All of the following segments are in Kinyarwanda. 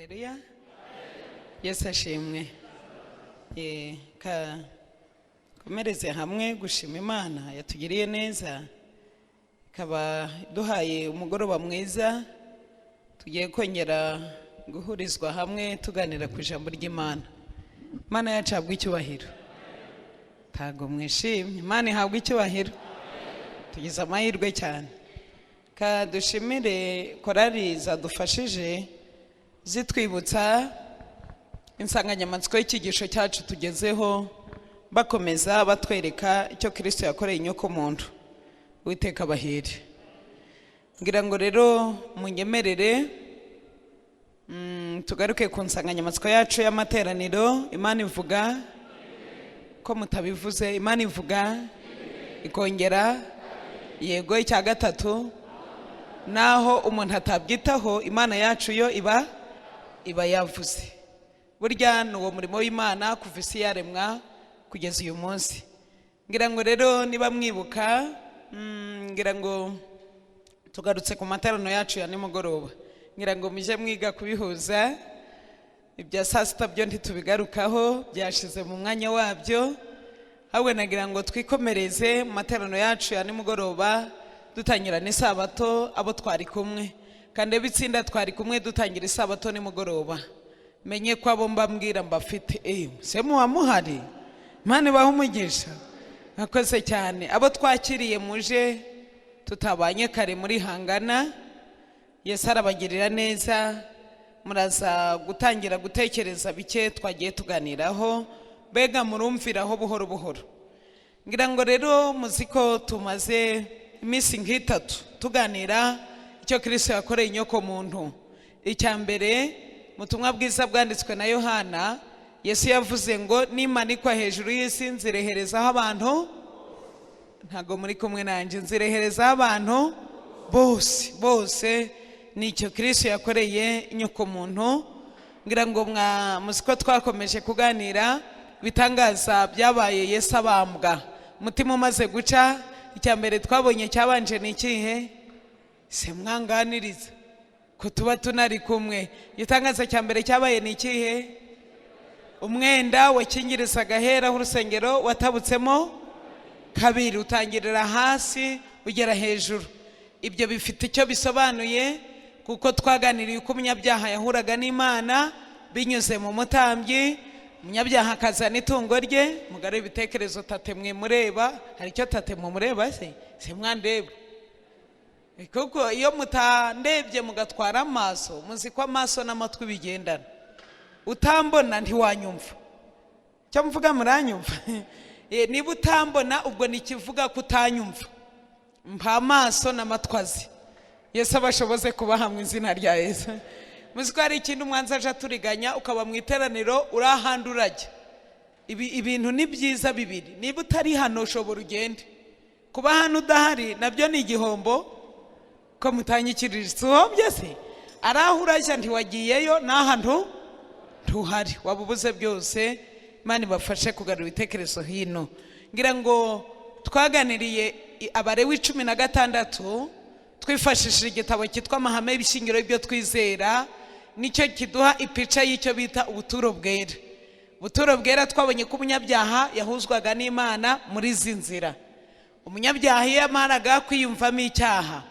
Haleluya. Yesu ashimwe. Komereze hamwe gushima Imana yatugiriye neza, ikaba duhaye umugoroba mwiza. Tugiye kongera guhurizwa hamwe tuganira ku ijambo ry'Imana. Imana yacu ihabwe icyubahiro. Tago mwishimye, Imana ihabwe icyubahiro. Tugize amahirwe cyane. Dushimire korali zadufashije zitwibutsa insanganyamatsiko y'icyigisho cyacu tugezeho, bakomeza batwereka icyo Kristo yakoreye inyoko muntu. Uwiteka abahire. Ngira ngo rero munyemerere tugaruke ku nsanganyamatsiko yacu y'amateraniro. Imana ivuga ko mutabivuze, Imana ivuga ikongera yego. Icya gatatu, naho umuntu atabyitaho, Imana yacu yo iba yavuze. Burya ni uwo murimo w'Imana kuva isi yaremwa kugeza uyu munsi. Ngira ngo rero niba mwibuka, ngira ngo tugarutse ku materaniro yacu ya nimugoroba. Ngira ngo muje mwiga kubihuza, ibya saa sita byo ntitubigarukaho, byashize mu mwanya wabyo. Ahubwo nagira ngo twikomereze mu materaniro yacu ya nimugoroba dutangira n'isabato abo twari kumwe, kandi bitsinda twari kumwe dutangira isabato nimugoroba. Menye ko abo mbambwira mbafite se muba muhari. Imana ibahe umugisha. Nakoze cyane abo twakiriye muje tutabanye kare muri hangana. Yesu arabagirira neza, muraza gutangira gutekereza bike twagiye tuganiraho, bega murumviraho buhoro buhoro. Ngira ngo rero muziko tumaze iminsi nk'itatu tuganira icyo Kristo yakoreye inyoko muntu. Icya mbere, mutumwa bwiza bwanditswe na Yohana, Yesu yavuze ngo nimanikwa hejuru y'isi nzireherezaho abantu. Ntago muri kumwe nanje, nzireherezaho abantu bose. Nicyo Kristo yakoreye inyoko muntu. Ngira ngo muziko twakomeje kuganira bitangaza byabaye Yesu abambwa. Mutima umaze guca, icya mbere twabonye cyabanje ni ikihe? Se mwanganiriza ko tuba tunari kumwe. Igitangaza cya mbere cyabaye ni ikihe? Umwenda wakingirizaga hera h'urusengero watabutsemo kabiri, utangirira hasi ugera hejuru. Ibyo bifite icyo bisobanuye, kuko twaganiriye uko umunyabyaha yahuraga n'Imana binyuze mu mutambyi. Umunyabyaha akazana itungo rye, mugare ibitekerezo tatemwe mureba. Hari icyo tatemwe mureba se mwandeba? Kuko iyo mutandebye mugatwara amaso, muzi ko amaso n'amatwi bigendana. Utambona ntiwanyumva. Cyo mvuga muranyumva? Niba utambona ubwo nikivuga kutanyumva. Mpa amaso n'amatwazi. Yesu abashoboze kubaha mu izina rya Yesu. Muziko hari ikintu umwanzi aje turiganya, ukaba mu iteraniro urahandi urajya. Ibintu ni byiza bibiri. Niba utari hano ushobora ugende. Kuba hano udahari nabyo ni igihombo, ko mutanyikirije. Uhombye se araho urajya ntiwagiyeyo, n'ahantu ntuhari, wabubuze byose. Imana ibafashe kugarura ibitekerezo hino. Ngira ngo twaganiriye Abalewi 16, twifashishije igitabo cyitwa amahame y'ibishingiro y'ibyo twizera. Nicyo kiduha ipica y'icyo bita ubuturo bwera. Ubuturo bwera twabonye ko umunyabyaha yahuzwaga n'Imana muri izi nzira. Umunyabyaha yamaraga kwiyumvamo icyaha,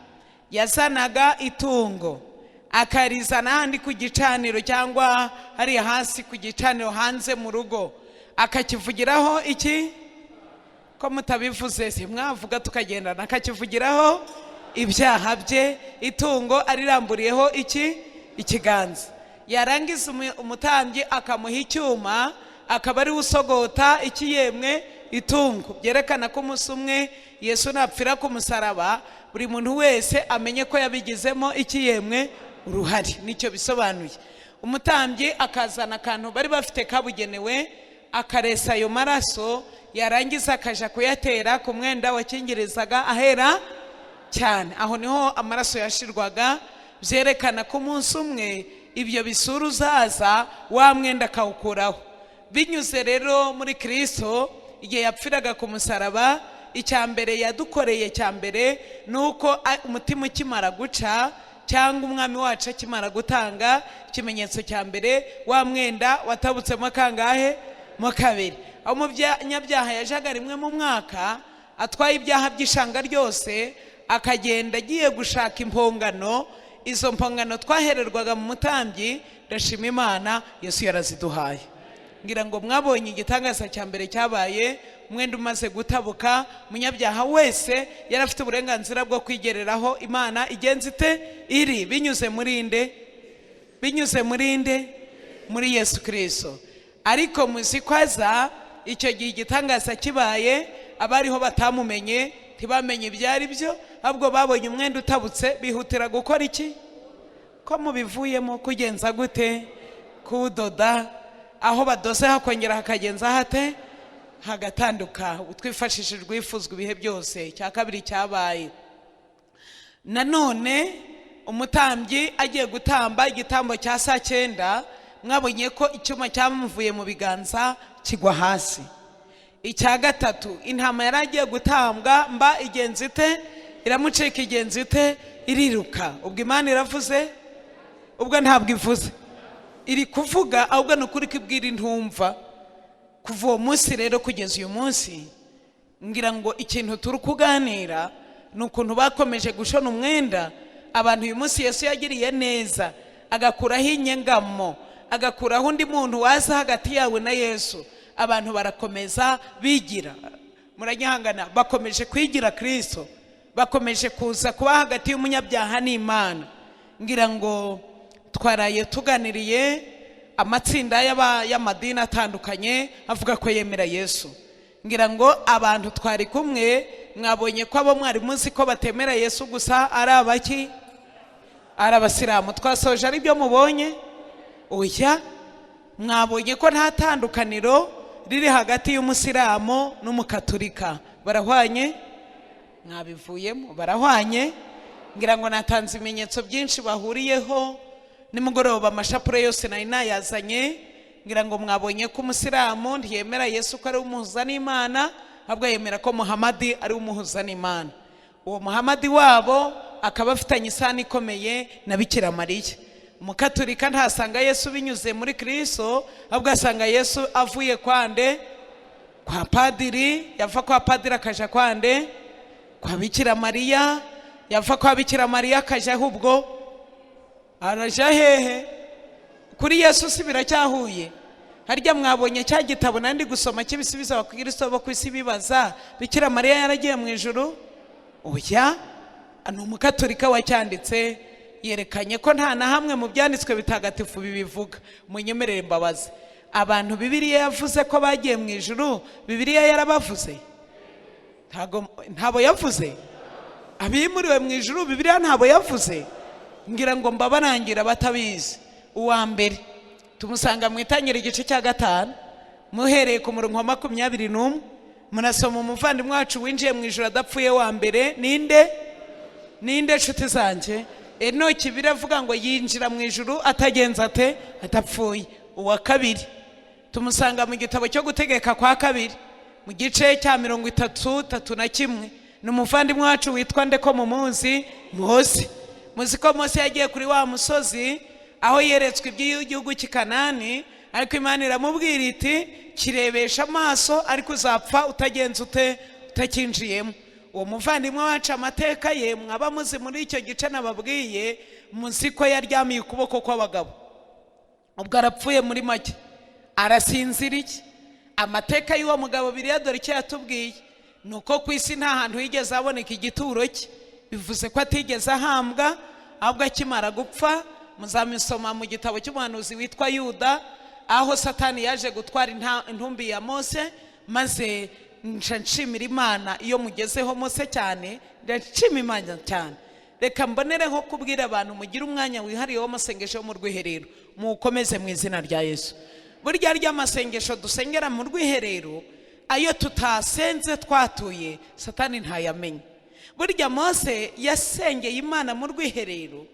yazanaga itungo akarizana handi ku gicaniro, cyangwa hariya hasi ku gicaniro hanze mu rugo, akakivugiraho iki? Ko mutabivuze se mwavuga tukagendana. Akakivugiraho ibyaha bye, itungo ariramburiyeho iki? Ikiganza. Yarangiza umutambyi akamuha icyuma, akaba ari usogota iki? Yemwe itungo. Byerekana ko umunsi umwe Yesu napfira ku musaraba, buri muntu wese amenye ko yabigizemo iki? Yemwe uruhari. Nicyo bisobanuye. Umutambyi akazana akantu bari bafite kabugenewe, akaresa ayo maraso, yarangiza akaja kuyatera ku mwenda wakingirizaga ahera cyane. Aho niho amaraso yashirwaga. Byerekana ko umunsi umwe ibyo bisura uzaza, wa mwenda akawukuraho. Binyuze rero muri Kristo, igihe yapfiraga ku musaraba, icya mbere yadukoreye cya mbere nuko umutima ukimara guca cyangwa umwami wacu akimara gutanga ikimenyetso cya mbere, wa mwenda watabutsemo kangahe? Mu kabiri. aho umunyabyaha yajaga rimwe mu mwaka atwaye ibyaha by'ishanga ryose, akagenda agiye gushaka impongano. Izo mpongano twahererwaga mu mutambyi, ndashima Imana Yesu yaraziduhaye. Ngira ngo mwabonye igitangaza cya mbere cyabaye, umwenda umaze gutabuka, umunyabyaha wese yarafite uburenganzira bwo kwigereraho Imana igenza ite iri, binyuze muri nde? Binyuze muri nde? Muri Yesu Kristo. Ariko muzikwaza icyo gihe igitangaza kibaye, abariho batamumenye, ntibamenye ibyari byo, ahubwo babonye umwenda utabutse bihutira gukora iki? Ko mubivuyemo kugenza gute? Kudoda, aho badoze hakongera hakagenza hate? Hagatanduka. Twifashishije urwifuzwa ibihe byose. Cya kabiri cyabaye, nanone umutambyi agiye gutamba igitambo cya saa 9, mwabonye ko icyuma cyamuvuye mu biganza kigwa hasi. Icya gatatu, intama yari agiye gutambwa mba igenza ite? Iramucika igenza ite? Iriruka. Ubwo Imana iravuze? Ubwo ntabwo ivuze. Iri kuvuga, ahubwo ni ukuri kwibwira intumva. Kuva uwo munsi rero kugeza uyu munsi, ngira ngo ikintu turi kuganira ni ukuntu bakomeje gushona umwenda. Abantu uyu munsi Yesu yagiriye neza, agakuraho inyengamo, agakuraho undi muntu waza hagati yawe na Yesu. Abantu barakomeza bigira, muranyahangana, bakomeje kwigira Kristo, bakomeje kuza kuba hagati y'umunyabyaha n'Imana. Ngira ngo twaraye tuganiriye amatsinda y'amadini atandukanye avuga ko yemera Yesu. Ngira ngo abantu twari kumwe mwabonye ko abo mwari muzi ko batemera Yesu gusa ari abaki? Ari abasilamu. Twasoje ari byo mubonye? Oya, mwabonye ko nta tandukaniro riri hagati y'umusilamu n'umukatolika. Barahwanye? Mwabivuyemo? Barahwanye? Ngira ngo natanze ibimenyetso byinshi bahuriyeho. Nimugoroba amashapure yose nari nayazanye. Ngira ngo mwabonye ko umusilamu ntiyemera Yesu ko ari umuhuza n'Imana, ahubwo yemera ko Muhamadi ari umuhuza n'Imana. Uwo Muhamadi wabo akaba afitanye isano ikomeye na Bikira Mariya. Umukatolika ntasanga Yesu binyuze muri Kristo, ahubwo asanga Yesu avuye kwande? Kwa padiri. Yava kwa padiri akaja kwande? Kwa Bikira Mariya. Yava kwa Bikira Mariya akaja ahubwo araja hehe? Kuri Yesu si biracyahuye? Harya mwabonye cya gitabo nandi gusoma cy'ibisubizo abakristo bo kwisi bibaza, Bikira Mariya yaragiye mu ijuru? Oya, ano umukatolika wacyanditse yerekanye ko nta na hamwe mu byanditswe bitagatifu bibivuga. Munyemerere mbabaze, abantu Bibiliya yavuze ko bagiye mu ijuru, Bibiliya yarabavuze? Ntabo yavuze? Abimuriwe mu ijuru Bibiliya ntabo yavuze? Ngira ngo mbabarangira batabizi. Uwa mbere tumusanga mu Itangiriro igice cya 5, muhereye ku murongo wa 21, munasoma umuvandimwe wacu winjiye mu ijuru adapfuye wa mbere. Ninde nshuti zanjye? Enoki. Biravuga ngo yinjira mu ijuru atagenza ate? Atapfuye. Uwa kabiri tumusanga mu gitabo cyo gutegeka kwa 2 mu gice cya 33:1, ni umuvandimwe wacu witwa ndeko mumuzi? Mose. Muzi ko Mose yagiye kuri wa musozi aho yeretswe iby'igihugu cy'Ikanani, ariko Imana iramubwira iti kirebesha amaso ariko uzapfa utagenza ute? Utakinjiyemo. Uwo muvandimwe wacu amateka ye mwaba muzi muri icyo gice nababwiye, muzi ko yaryamiye ukuboko kw'abagabo. Ubwo arapfuye muri make, arasinziriye. Amateka y'uwo mugabo Bibiliya dore icyo yatubwiye, nuko ku isi nta hantu higeze haboneka igituro cye. Bivuze ko atigeze ahambwa, ahubwo akimara gupfa. Muzamisoma mu gitabo cy'umuhanuzi witwa Yuda, aho Satani yaje gutwara intumbi ya Mose. Maze nshimira Imana iyo mugezeho Mose cyane, ndashima Imana cyane. Reka mbonereho kubwira abantu mugira umwanya wihariye w'amasengesho mu rwiherero, mukomeze mu izina rya Yesu. Burya ry'amasengesho dusengera mu rwiherero, ayo tutasenze twatuye Satani ntayamenye. Burya Mose yasengeye Imana mu rwiherero,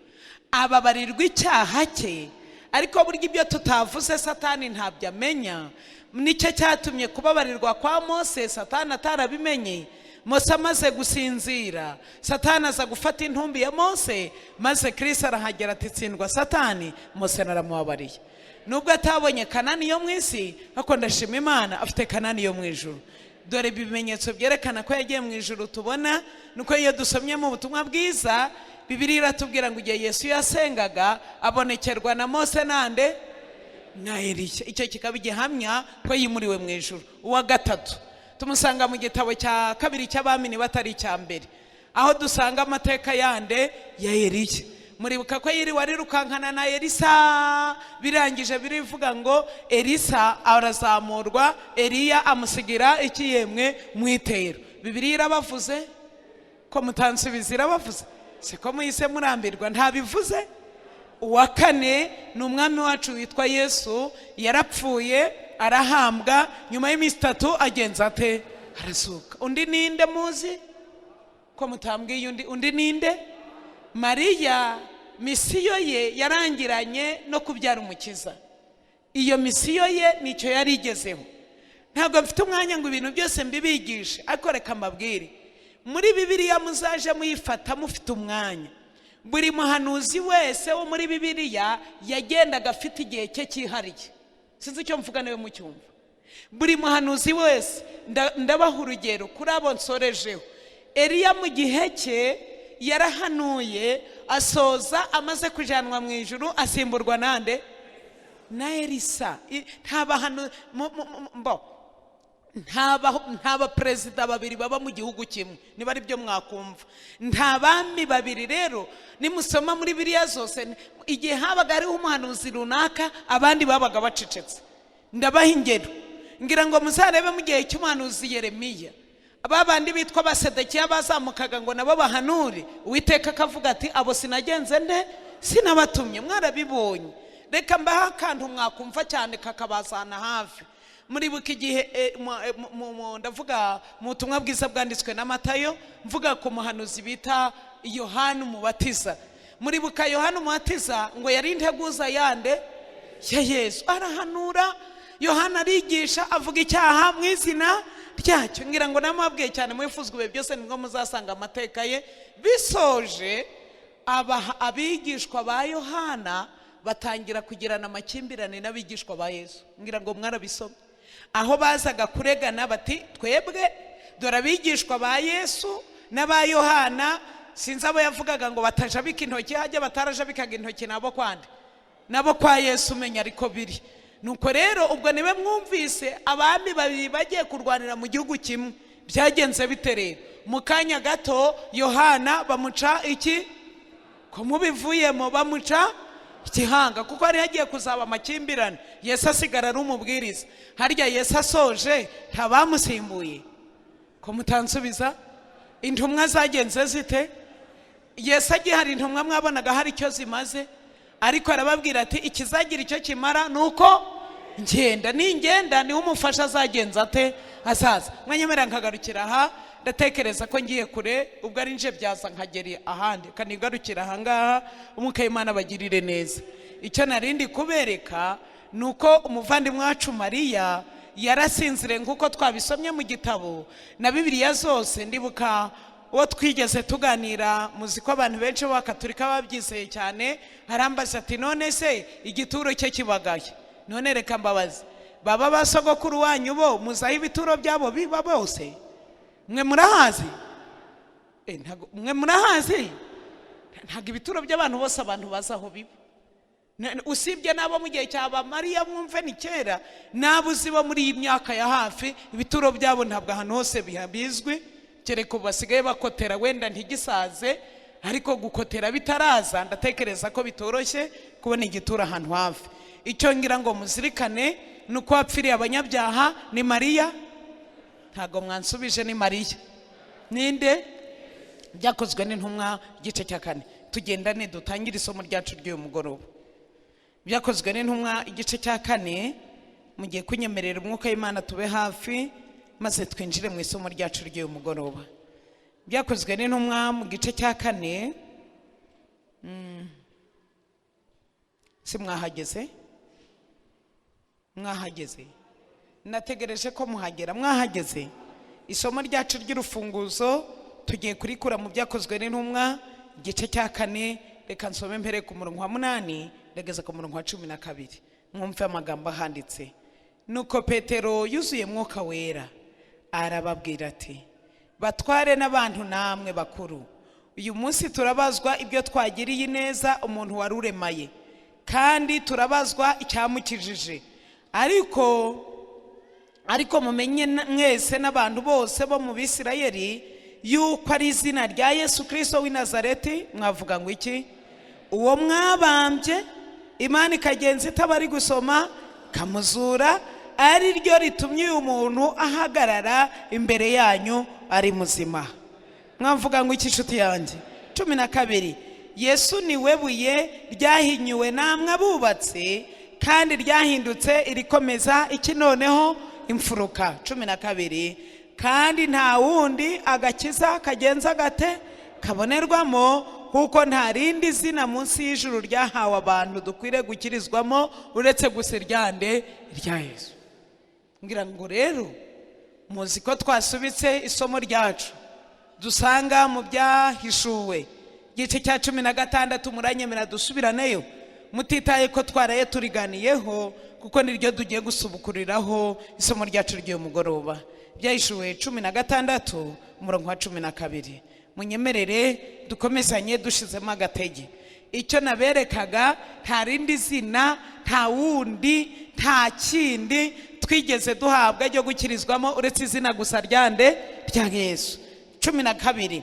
ababarirwa icyaha cye, ariko burya ibyo tutavuze Satani ntabyo amenya. Nicyo cyatumye kubabarirwa kwa Mose Satani atarabimenye. Mose amaze gusinzira, Satani aza gufata intumbi ya Mose, maze Kristo arahagera ati tsindwa Satani. Mose naramubabariye. Nubwo atabonye Kanani yo mu isi, ariko ndashima Imana afite Kanani yo mu ijuru. Dore ibimenyetso byerekana ko yagiye mu ijuru tubona, nuko iyo dusomye mu butumwa bwiza, Bibiliya iratubwira ngo igihe Yesu yasengaga abonekerwa na Mose nande na Eliya. Icyo kikaba igihamya ko yimuriwe mu ijuru. Uwa gatatu tumusanga mu gitabo cya kabiri cy'Abami niba atari icya mbere, aho dusanga amateka yande ya Eliya. Muribuka ko yiri wari rukankana na Elisa, birangije birivuga ngo Elisa arazamurwa, Eliya amusigira ikiyemwe mu itero. Bibiliya irabavuze ko mutansubiza, irabavuze siko muhise murambirwa ntabivuze. Uwa kane ni umwami wacu witwa Yesu, yarapfuye arahambwa, nyuma y'iminsi 3 agenza ate arazuka. Undi ninde muzi ko mutambwiye? Undi ninde? Mariya. Misiyo ye yarangiranye no kubyara umukiza. Iyo misiyo ye nicyo yari igezeho. Ntabwo mfite umwanya ngo ibintu byose mbibigishe, ariko reka mbabwire, muri Bibiliya muzaje muyifata mufite umwanya. Buri muhanuzi wese wo muri Bibiliya yagendaga afite igihe cye cyihariye. Sinzi icyo mvuga nawe mucyumva. Buri muhanuzi wese, ndabaha urugero kuri abo nsorejeho. Eliya mu gihe cye yarahanuye, asoza amaze kujanwa mu ijuru, asimburwa nande na Elisa. Ntaba perezida babiri baba mu gihugu kimwe, niba ari byo mwakumva. Ntabami babiri. Rero nimusoma muri Bibiliya zose, igihe habaga hariho umuhanuzi runaka, abandi babaga bacecetse. Ndabaha ingero, ngira ngo muzarebe mu gihe cy'umuhanuzi Yeremiya, ababandi bitwa Basedekiya bazamukaga ngo nabo bahanure, Uwiteka akavuga ati abo sinagenze nde, sinabatumye. Mwarabibonye. Reka mbaha akantu mwakumva cyane kakabazana hafi. Muribuka igihe ndavuga mu butumwa bwiza bwanditswe na Matayo, mvuga ku muhanuzi bita Yohana Umubatiza. Muribuka Yohana Umubatiza ngo yari integuza yande ya Yesu, arahanura. Yohana arigisha, avuga icyaha mu izina ryacyo. Ngira ngo namabwiye cyane mwifuzwe byose nibwo muzasanga amateka ye. Bisoje abigishwa ba Yohana batangira kugirana amakimbirane n'abigishwa ba Yesu. Ngira ngo mwarabisoma, aho bazaga kuregana bati twebwe dore abigishwa ba Yesu n'aba Yohana, sinzi abo yavugaga ngo batajabika intoki, hajya batarajabikaga intoki nabo kwande, nabo kwa Yesu umenya ariko biri. Nuko rero ubwo niwe mwumvise abami babiri bagiye kurwanira mu gihugu kimwe, byagenze bite rero? Mu kanya gato Yohana bamuca iki? Ko mubivuyemo bamuca igihanga, kuko ari hagiye kuzaba amakimbirane. Yesu asigara ari umubwiriza. Harya Yesu asoje ntabamusimbuye? Ko mutansubiza? Intumwa zagenze zite? Yesu agihari intumwa mwabonaga hari icyo zimaze, ariko arababwira ati ikizagira icyo kimara nuko ngenda, ningenda niwe umufasha azagenza ate azaza. Mwanyemera nkagarukira aha, ndatekereza ko ngiye kure, ubwo ari nje byaza nkageri ahandi, kanigarukira aha ngaha. Umwuka w'Imana bagirire neza. Icyo narindi kubereka nuko umuvandimwe wacu Mariya yarasinzire nkuko twabisomye mu gitabo na Bibiliya zose. Ndibuka uwo twigeze tuganira, muzi ko abantu benshi b'Abakatolika babyizeye cyane, arambaza ati none se igituro cye kibagaye? None reka mbabaze, baba basogokuru wanyu bo muzaho ibituro byabo biba bose? Mwe murahazi? Mwe murahazi? Ntabwo ibituro by'abantu bose abantu bazaho biba, usibye nabo mu gihe cyaba Mariya mwumve ni kera, nabuzi bo muri iyi myaka ya hafi ibituro byabo ntabwo ahantu hose bihabizwi, kereko basigaye bakotera wenda ntigisaze, ariko gukotera bitaraza ndatekereza ko bitoroshye kubona igituro ahantu hafi. Icyo ngira ngo muzirikane nuko wapfiriye abanyabyaha ni Mariya. Ntago mwansubije ni Mariya. Ninde? Byakozwe n'intumwa igice cya 4. Tugendane dutangire isomo ryacu ry'uyu mugoroba. Byakozwe n'intumwa igice cya 4, mugiye kunyemerera umwuka w'Imana tube hafi maze twinjire mu isomo ryacu ry'uyu mugoroba. Byakozwe n'intumwa mu gice cya 4. Si mwahageze? Mwahageze? Nategereje ko muhagera. Mwahageze? isomo ryacu ry'urufunguzo tugiye kurikura mu byakozwe n'intumwa igice cya 4. Reka nsome mpere ku murongo wa 8 ndageza ku murongo wa 12. Mwumve amagambo ahanditse. Nuko Petero yuzuye mwuka wera arababwira ati, batware n'abantu namwe bakuru, uyu munsi turabazwa ibyo twagiriye neza umuntu wari uremaye, kandi turabazwa icyamukijije. ariko mumenye mwese n'abantu bose bo mu Bisirayeli yuko ari izina rya Yesu Kristo w'i Nazareti, mwavuga ngo iki? Uwo mwabambye, Imana ikagenza itabari gusoma kamuzura, ari ryo ritumye uyu muntu ahagarara imbere yanyu ari muzima. Mwavuga ngo iki nshuti yanjye? 12. Yesu niwe buye ryahinyuwe namwe abubatsi, kandi ryahindutse irikomeza iki noneho imfuruka. 12. Kandi nta wundi agakiza kagenza gate kabonerwamo, kuko nta rindi zina munsi y'ijuru ryahawe abantu dukwiriye gukirizwamo uretse gusa iryande rya Yesu. Ngira ngo rero muzi ko twasubitse isomo ryacu dusanga mu byahishuwe igice cya 16. Muranyemera dusubiraneyo mutitaye ko twaraye turiganiyeho, kuko niryo tugiye gusubukuriraho isomo ryacu ry'uyu mugoroba. Byahishuwe 16 umurongo wa 12. Munyemerere dukomezanye dushizemo agatege. Icyo naberekaga nta rindi zina, nta wundi, nta kindi twigeze duhabwa ryo gukirizwamo uretse izina gusa ryande rya Yesu. 12.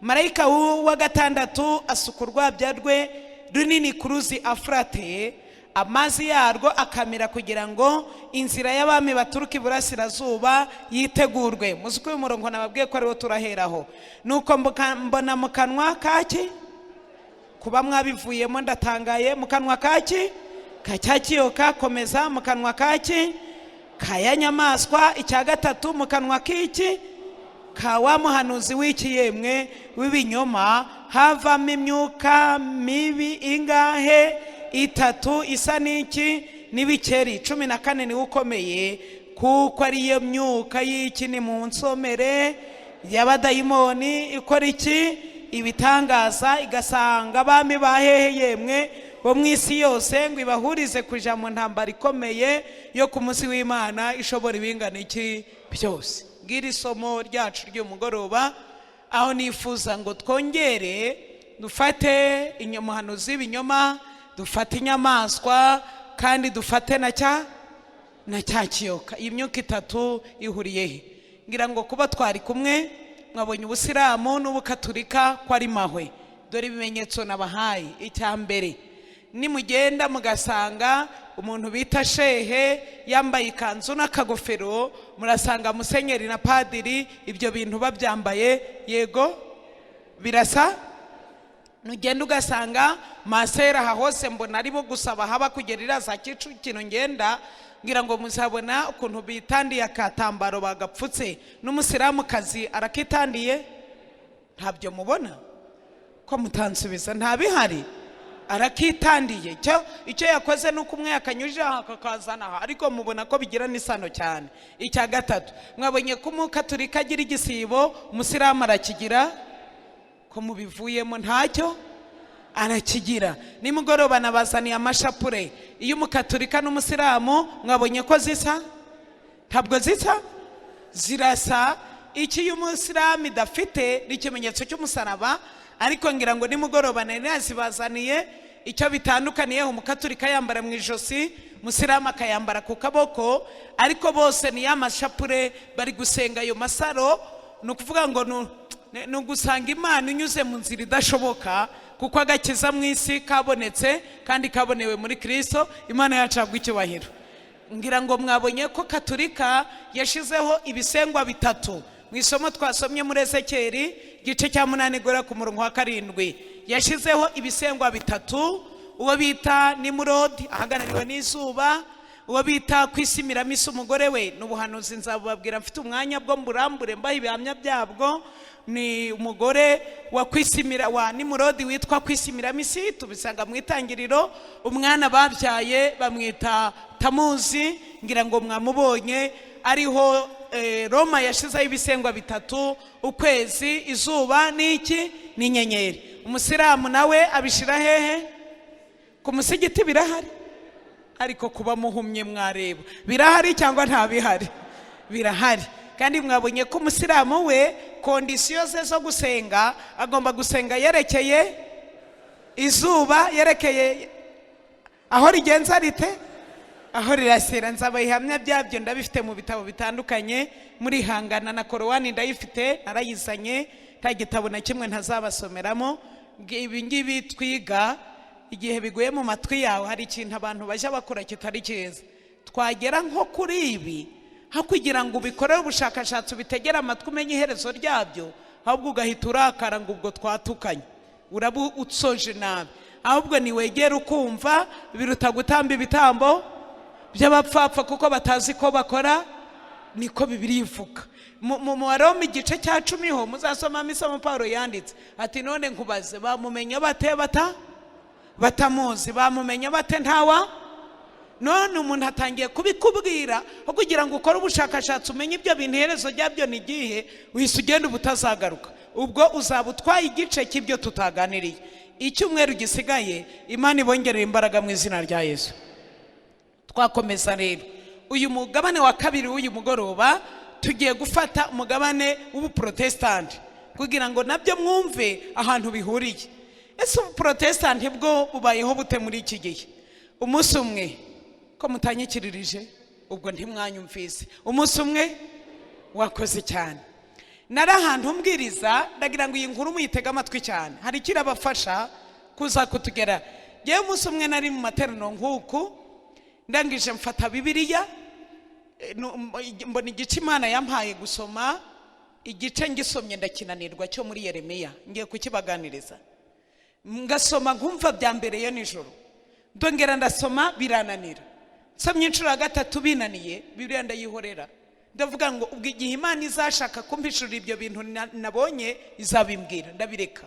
Marayika wa 6 asuka urwabya rwe runini ku ruzi Afurate, amazi yarwo akamira kugira ngo inzira y'abami baturuka iburasirazuba yitegurwe. Muzi ko uyu murongo nababwiye ko ariwo turaheraho. Nuko mbona mu kanwa kaki, kuba mwabivuyemo ndatangaye, mu kanwa kaki kacyakiyoka, komeza mu kanwa kaki kaya nyamaswa. 3 mu kanwa kiki ka wa muhanuzi w'iki yemwe w'ibinyoma havamo imyuka mibi ingahe? 3 isa n'iki? N'ibikeri. 14 niwe ukomeye, kuko ariyo myuka y'iki? Ni mu nsomere y'abadayimoni ikora iki? Ibitangaza, igasanga abami bahehe yemwe bo mu isi yose ngo ibahurize kuja mu ntambara ikomeye yo ku munsi w'Imana ishobora ibingana iki byose. Ngiri somo ryacu ry'umugoroba, aho nifuza ngo twongere dufate inyomuhanuzi w'ibinyoma, dufate inyamaswa, kandi dufate na cya kiyoka. Iyi myuka 3 ihuriye he? Ngira ngo kuba twari kumwe mwabonye Ubusilamu n'Ubukatolika ko ari mahwe. Dore ibimenyetso nabahaye. Icya mbere, nimugenda mugasanga umuntu bita shehe yambaye ikanzu n'akagofero, murasanga musenyeri na padiri ibyo bintu babyambaye. Yego birasa. Nugenda ugasanga masera hose mbona ari bo gusaba haba kugerira za Kicukiro ngenda, ngira ngo muzabona ukuntu bitandiye akatambaro bagapfutse. N'umusilamukazi arakitandiye, ntabyo mubona ko mutansubiza? Nta bihari, arakitandiye. Icyo yakoze nuko umwe yakanyuje akakazana, ariko mubona ko bigira n'isano cyane. 3, mwabonye ko Umukatolika agira igisibo, umusilamu arakigira? Ko mubivuyemo ntacyo arakigira. Nimugoroba nabazaniye amashapure. Iyo Umukatolika n'umusilamu mwabonye ko zisa? Ntabwo zisa, zirasa. Iki y'umusilamu idafite ni ikimenyetso cy'umusaraba, ariko ngira ngo nimugoroba nazibazaniye icyo bitandukaniyeho. Umukatolika yambara mu ijosi, umusilamu akayambara ku kaboko, ariko bose ni y'amashapure bari gusenga ayo masaro. Ni ukuvuga ngo nugusanga Imana unyuze mu nzira idashoboka, kuko agakiza mu isi kabonetse kandi kabonewe muri Kristo. Imana yacu agwa icyubahiro. Ngira ngo mwabonye ko Katolika yashizeho ibisengwa 3 mu isomo twasomye muri Ezekeri igice cya 8 gora ku murongo wa 7. Yashizeho ibisengwa 3, uwo bita Nimurodi ahaganariwe n'izuba, uwo bita Kwisimiramisu umugore we n'ubuhanuzi nzabubabwira mfite umwanya bwo mburambure mbaho ibihamya byabwo. Ni umugore wa Nimurodi witwa Kwisimiramisu, tubisanga mu Itangiriro. Umwana babyaye bamwita Tamuzi, ngira ngo mwamubonye ariho Roma yashizeho ibisengwa bitatu: ukwezi, izuba n'iki n'inyenyeri. Umusiramu nawe abishira hehe? Ku musigiti birahari, ariko kuba muhumye mwareba birahari cyangwa nta bihari? Birahari. Kandi mwabonye ko umusiramu we kondisiyo ze zo gusenga agomba gusenga yerekeye izuba, yerekeye aho rigenza rite, aho rirasira. Nzabayihamya byabyo ndabifite mu bitabo bitandukanye, muri hangana na korowani ndayifite, narayizanye, nta gitabo na kimwe ntazabasomeramo. Ibi ngibi twiga igihe biguye mu matwi yawe, hari ikintu abantu bajya bakora kitari cyiza, twagera nko kuri ibi, aho kugira ngo ubikorere ubushakashatsi ubitegere amatwi umenye iherezo ryabyo, ahubwo ugahita urakara ngo ubwo twatukanye, uraba utsoje nabi. Ahubwo niwegera ukumva, biruta gutamba ibitambo by'abapfapfa kuko batazi ko bakora. Niko Bibiliya ivuga. Mu Waroma igice cya 10 ho muzasomamo isomo Paulo yanditse ati, none nkubaze, bamumenya bate batamuzi? Bamumenya bate ntawa? None umuntu atangiye kubikubwira aho kugira ngo ukore ubushakashatsi umenye ibyo bintu iherezo ryabyo ni igihe, wise ugenda ubutazagaruka. Ubwo uzaba utwaye igice cy'ibyo tutaganiriye. Icyumweru gisigaye, Imana ibongerera imbaraga mu izina rya Yesu. Twakomeza rero uyu mugabane wa kabiri w'uyu mugoroba, tugiye gufata umugabane w'ubuprotestant kugira ngo nabyo mwumve ahantu bihuriye. Ese ubuprotestant bwo bubayeho bute muri iki gihe? Umunsi umwe ko mutanyikiririje, ubwo ntimwanyumvise. Umunsi umwe wakoze cyane. Nari ahantu mbwiriza, ndagira ngo iyi nkuru muyitege amatwi cyane, hari kirabafasha kuza kutugera. Yewe umunsi umwe nari mu materaniro nk'uku, ndangije mfata Bibiliya, mbona igice Imana yampaye gusoma, igice ngisomye ndakinanirwa cyo muri Yeremiya, ngiye kukibaganiriza. Ngasoma nkumva byambereye nijoro, ndongera ndasoma birananira. Nsomye inshuro ya gatatu binaniye, Bibiliya ndayihorera. Ndavuga ngo ubwo igihe Imana izashaka kumpishurira ibyo bintu nabonye izabimbwira, ndabireka.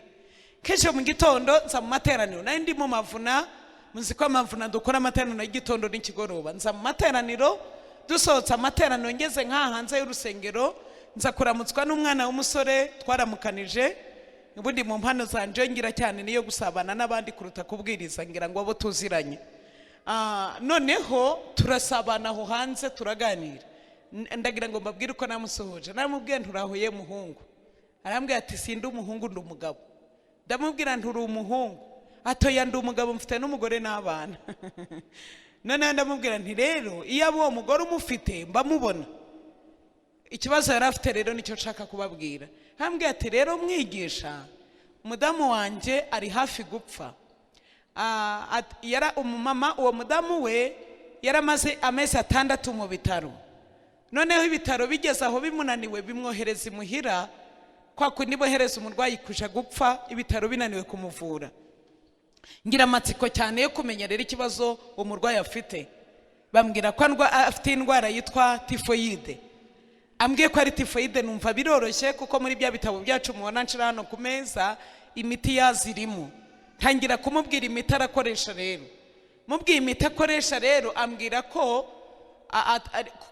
Keje mu gitondo nza mu materaniro, nari ndi mu Amavuna. Muzi ko Amavuna dukora amateraniro y'igitondo n'ikigoroba. Nza mu materaniro, dusohotse amateraniro ngeze nk'aha hanze y'urusengero, nza kuramutswa n'umwana w'umusore twaramukanije. Ubundi mu mpano zanje ngira cyane niyo gusabana n'abandi kuruta kubwiriza, ngira ngo abo tuziranye. Noneho turasabana aho hanze turaganira. Ndagira ngo mbabwire uko namusohoje. Naramubwiye nturahuye muhungu. Arambwira ati, sindi umuhungu ndi umugabo. Ndamubwira nturi umuhungu. Atoya ndi umugabo, mfite n'umugore n'abana. None ndamubwira nti rero iyo abo umugore umufite mba mubona. Ikibazo yari afite rero nicyo nshaka kubabwira. Hambwe ati, rero mwigisha, umudamu wanje ari hafi gupfa. Yara umumama, uwo mudamu we yaramaze amezi 6 mu bitaro. Noneho ibitaro bigeze aho bimunaniwe bimwohereza imuhira, kwa kundi bohereza umurwayi kuja gupfa, ibitaro binaniwe kumuvura. Ngira amatsiko cyane yo kumenya rero ikibazo umurwayi afite. Bambwira ko afite indwara yitwa typhoide. Ambwiye ko ari typhoide, numva biroroshye kuko muri bya bitabo byacu mubona nshira hano ku meza imiti yazirimo. Ntangira kumubwira imiti arakoresha rero. Mubwiye imiti akoresha rero, ambwira ko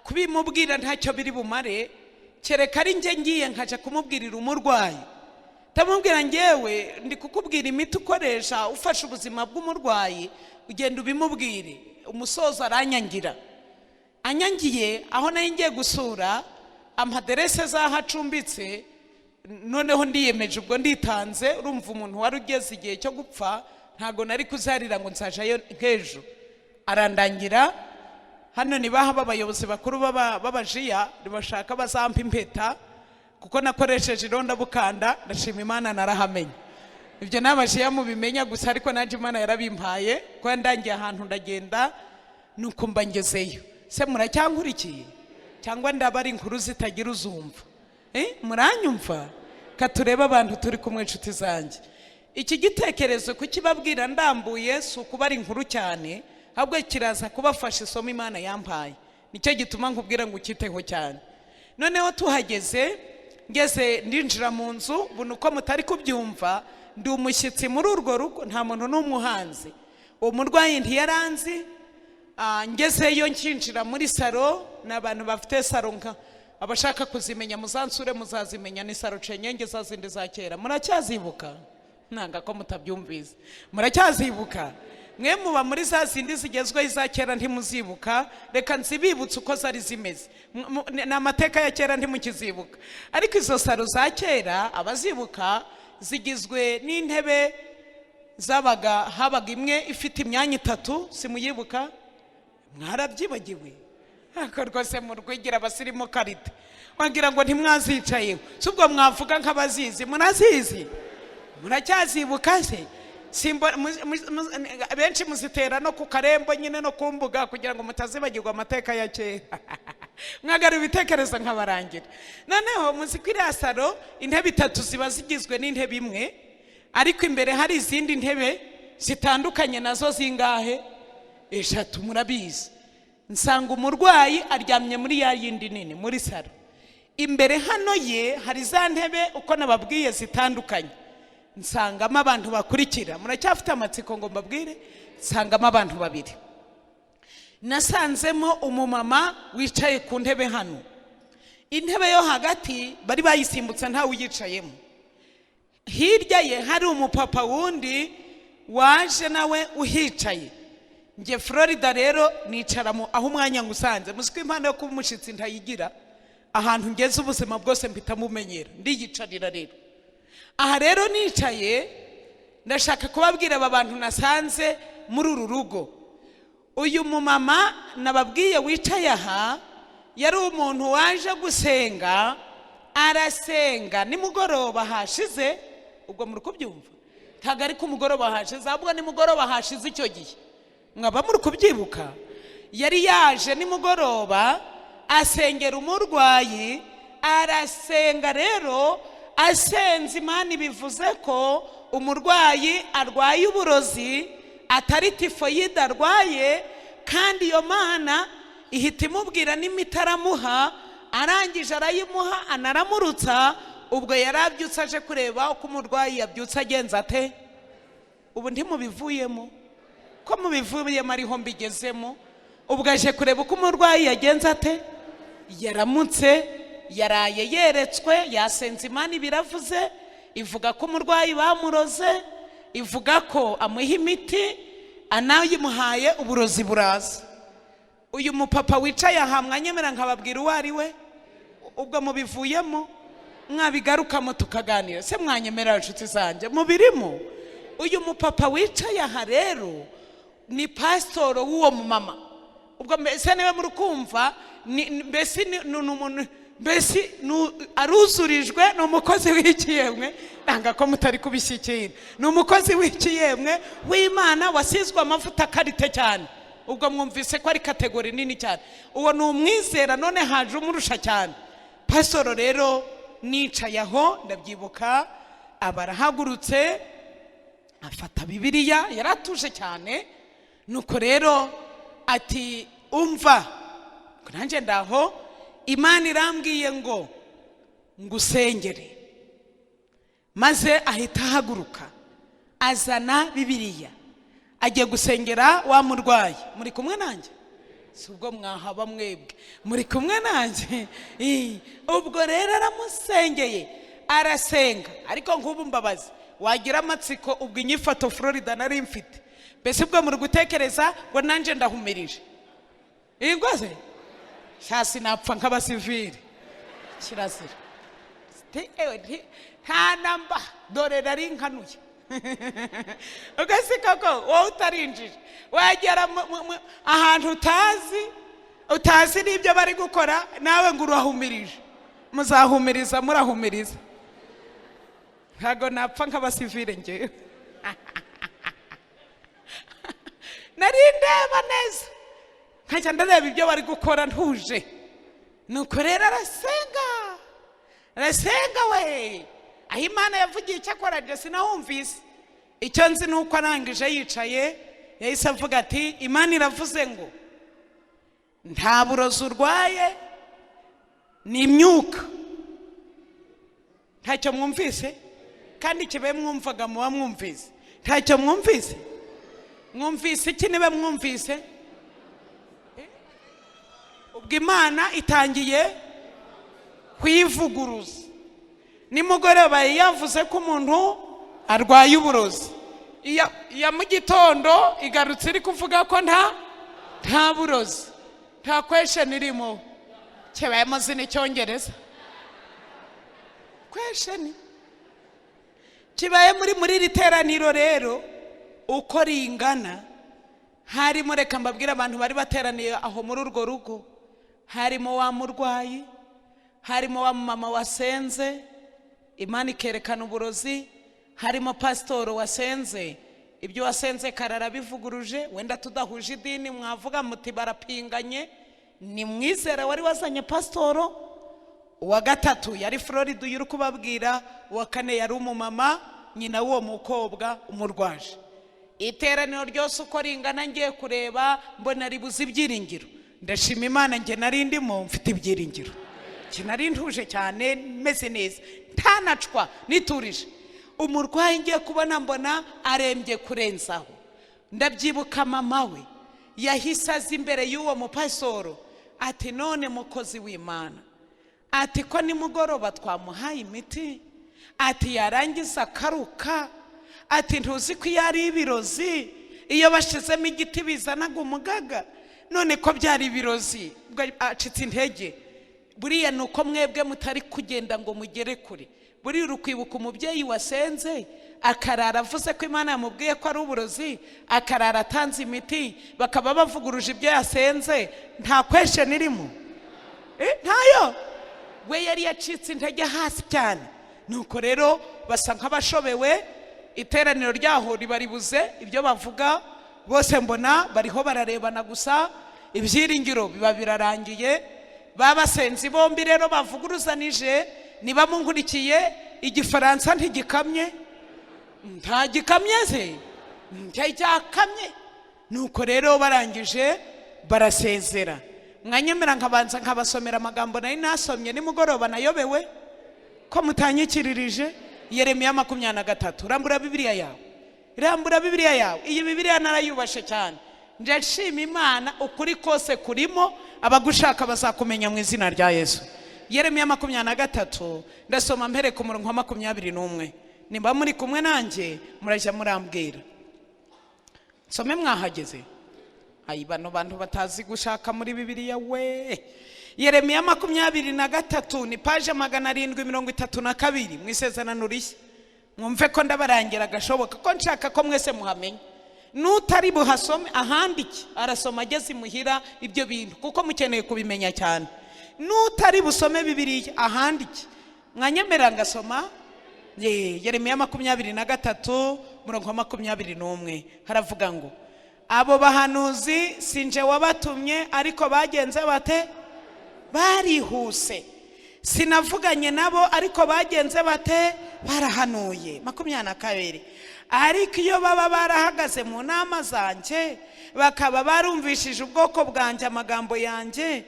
kubimubwira ntacyo biri bumare, kereka ari nge ngiye nkaje kumubwirira umurwayi. Tamubwira ngewe ndi kukubwira imiti ukoresha ufasha ubuzima bw'umurwayi, ugenda ubimubwire. Umusozo aranyangira. Anyangiye aho nayo ngiye gusura, amaderese zahacumbitse. Noneho ndiyemeje, ubwo nditanze. Urumva umuntu wari ugeze igihe cyo gupfa, ntago nari kuzarira ngo nsajayo nk'ejo. Arandangira, hano nibaha abayobozi bakuru babajiya bashaka bazampa impeta kuko nakoresheje ironda bukanda. Ndashima Imana narahamenye. Ibyo nabajiya mubimenya gusa, ariko naje Imana yarabimpaye ko ndangiye ahantu ndagenda nuko mba ngezeyo. Se muracyankurikiye cyangwa ndabari inkuru zitagira uzumva? Muranyumva? Katureba abantu turi kumwe inshuti zanjye. Iki gitekerezo kukibabwira ndambuye si ukubara inkuru cyane, ahubwo kiraza kubafasha isomo Imana yampaye. Nicyo gituma nkubwira ngo ukiteho cyane. Noneho tuhageze, ngeze ndinjira mu nzu, buno uko mutari kubyumva, ndi umushyitsi muri urwo rugo, nta muntu n'umuhanzi. Uwo murwayi ntiyaranzi. Ngezeyo nkinjira muri saro, n'abantu bafite saro abashaka kuzimenya muzansure muzazimenya ni sarucenyenge za zindi za kera. Muracyazibuka? Nanga ko mutabyumvise. Muracyazibuka? Mwe muba muri za zindi zigezweho za kera ntimuzibuka. Reka nzibibutse uko zari zimeze. N'amateka ya kera ntimukizibuka. Ariko izo saro za kera abazibuka zigizwe n'intebe habaga imwe ifite imyanya 3. Simuyibuka? Mwarabyibagiwe? Ako rwose mu rwigira abasirimu karite. Wagira ngo ntimwazicayeho. Subwo mwavuga nk'abazizi. Murazizi? Muracyazibuka se? Benshi muzitera no ku karembo nyine no kumbuga kugira ngo mutazibagirwa amateka ya kera. Mwagara ibitekerezo nk'abarangira. Noneho muzikwira saro intebe 3 ziba zigizwe n'intebe imwe, ariko imbere hari izindi ntebe zitandukanye nazo zingahe? 3. Murabizi. Nsanga umurwayi aryamye muri ya yindi nini muri saro. Imbere hano ye hari za ntebe uko nababwiye zitandukanye. Nsangamo abantu bakurikira. Muracyafite amatsiko ngo mbabwire? Nsangamo abantu 2. Nasanzemo umumama wicaye ku ntebe hano. Intebe yo hagati bari bayisimbutsa ntawe uyicayemo. Hirya ye hari umupapa wundi waje nawe uhicaye. Nge Florida rero nicara aho umwanya ngusanze. Musiko impano yo kumushitsi ntayigira. Ahantu ngeze ubuzima bwose mpita mumenyera. Ndiyicarira rero. Aha rero nicaye ndashaka kubabwira aba bantu nasanze muri uru rugo. Uyu mumama nababwiye wicaye aha yari umuntu waje gusenga, arasenga nimugoroba hashize. Ubwo muri kubyumva? Ntago ari ku mugoroba hashize, ahubwo nimugoroba hashize icyo gihe. Mwaba muri kubyibuka? Yari yaje nimugoroba asengera umurwayi, arasenga rero asenze Imana bivuze ko umurwayi arwaye uburozi atari tifoyide arwaye, kandi iyo Mana ihita imubwira n'imitaaramuha, arangije arayimuha anaramurutsa. Ubwo yarabyutse aje kureba uko umurwayi yabyutse agenza ate. Ubu ntimubivuyemo? Ko mubivuyemo ariho mbigezemo. Ubwo aje kureba uko umurwayi yagenza ate. Yaramutse, yaraye yeretswe, yasenze Imana biravuze, ivuga ko umurwayi bamuroze, ivuga ko amuha imiti, anayimuhaye uburozi buraza. Uyu mupapa wicaye aha mwanyemera nkababwira uwo ari we? Ubwo mubivuyemo? Mwabigarukamo tukaganira. Se mwanyemera inshuti zanjye mubirimo? Uyu mupapa wicaye aha rero ni pasitoro w'uwo mumama. Ubwo mbese niwe muri kumva mbese n'umuntu mbese aruzurijwe n'umukozi w'ikiyemwe. Nanga ko mutari kubishyikira. N'umukozi w'ikiyemwe w'Imana wasizwe amavuta karite cyane. Ubwo mwumvise ko ari kategori nini cyane. Uwo ni umwizera none haje umurusha cyane. Pasitoro rero nicaye aho ndabyibuka, abarahagurutse afata Bibiliya, yaratuje cyane. Nuko rero ati umva, nanjye ndaho Imana irambwiye ngo ngusengere. Maze ahita ahaguruka azana Bibiliya agiye gusengera wa murwayi. Muri kumwe nanjye? Subwo mwahaba mwebwe muri kumwe nanjye? Ubwo rero aramusengeye arasenga. Ariko nk'ubu mbabazi wagira amatsiko ubwo inyifato Florida nari mfite. Bese ubwo muri gutekereza ngo nanjye ndahumirije. Ingoze shasi napfa nk'abasivili kirazira. Nta namba dore nari nkanuye. Ugasika ko wowe utarinjije wagera ahantu utazi n'ibyo bari gukora, nawe ngo urahumirije. Muzahumiriza murahumiriza. Ntago napfa nk'abasivile ngewe. Nari ndeba neza nkajya ndareba ibyo bari gukora ntuje. Nuko rero arasenga we. Aho Imana yavugiye icyo akora nje sinahumvise. Icyo nzi nuko arangije yicaye yahise avuga ati Imana iravuze ngo nta burozi urwaye, ni imyuka. Ntacyo mwumvise? Kandi kibe mwumvaga muba mwumvise. Ntacyo mwumvise? Mwumvise iki niba mwumvise? Ubwo Imana itangiye kuyivuguruza. Nimugoroba yavuze ko umuntu arwaye uburozi, iya mu gitondo igarutse iri kuvuga ko nta burozi, nta question irimo. Kibaye amazina icyongereza question. Kibaye muri riteraniro rero uko ringana, harimo, reka mbabwira abantu bari bateraniye aho muri urwo rugo, harimo wa murwayi, harimo wa mama wasenze Imana ikerekana uburozi, harimo pasitoro wasenze ibyo wasenze karara bivuguruje. Wenda tudahuje idini mwavuga muti barapinganye, ni mwizera wari wazanye pasitoro. Uwa gatatu yari Floride uri kubabwira, uwa kane yari umumama nyina w'uwo mukobwa umurwaje. Iteraniro ryose uko ringana ngiye kureba mbona ribuze ibyiringiro. Ndashima Imana, nge nari ndimo mfite ibyiringiro, nge nari ntuje cyane meze neza ntanacwa niturije. Umurwayi ngiye kubona mbona arembye kurenzaho. Ndabyibuka mama we yahise aza imbere y'uwo mupasoro ati none mukozi w'Imana, ati ko nimugoroba twamuhaye imiti, ati yarangiza akaruka, ati ntuzi ko iyo ari ibirozi iyo bashizemo igiti bizanaga umugaga, none ko byari ibirozi. Acitse intege. Buriya nuko mwebwe mutari kugenda ngo mugere kure. Buriya urukwibuka umubyeyi wasenze akarara avuze ko Imana yamubwiye ko ari uburozi, akarara atanze imiti, bakaba bavuguruje ibyo yasenze, nta question irimo. Ntayo. We yari yacitse intege hasi cyane. Nuko rero basa nk'abashobewe, iteraniro ryaho ribaribuze ibyo bavuga, bose mbona bariho bararebana gusa, ibyiringiro biba birarangiye. Babasenzi bombi rero bavuguruzanije, niba munkurikiye igifaransa ntigikamye, nta gikamye se, cyakamye. Nuko rero barangije barasezera. Mwanyemera nkabanza nkabasomera amagambo nari nasomye nimugoroba nayobewe ko mutanyikiririje. Yeremiya 23. Rambura Bibiliya yawe, rambura Bibiliya yawe. Iyi Bibiliya narayubashe cyane, ndashima Imana, ukuri kose kurimo, abagushaka bazakumenya mu izina rya Yesu. Yeremiya 23 ndasoma mpere ku murongo wa 21. Nimba muri kumwe nanjye murajya murambwira. Some mwahageze? Ayi bano bantu batazi gushaka muri Bibiliya we. Yeremiya 23 ni page 732 mu isezerano rishya. Mwumve ko ndabarangira gashoboka ko nshaka ko mwese muhamenye. Nutari buhasome ahandiki arasoma ageze imuhira ibyo bintu kuko mukeneye kubimenya cyane. Nutari busome Bibiliya ahandiki mwanyemera ngasoma. Yeremiya 23 murongo wa 21 haravuga ngo abo bahanuzi sinje wabatumye ariko bagenze bate? Barihuse. Sinavuganye nabo ariko bagenze bate? Barahanuye. 22 ariko iyo baba barahagaze mu nama zanje bakaba barumvishije ubwoko bwanje amagambo yanje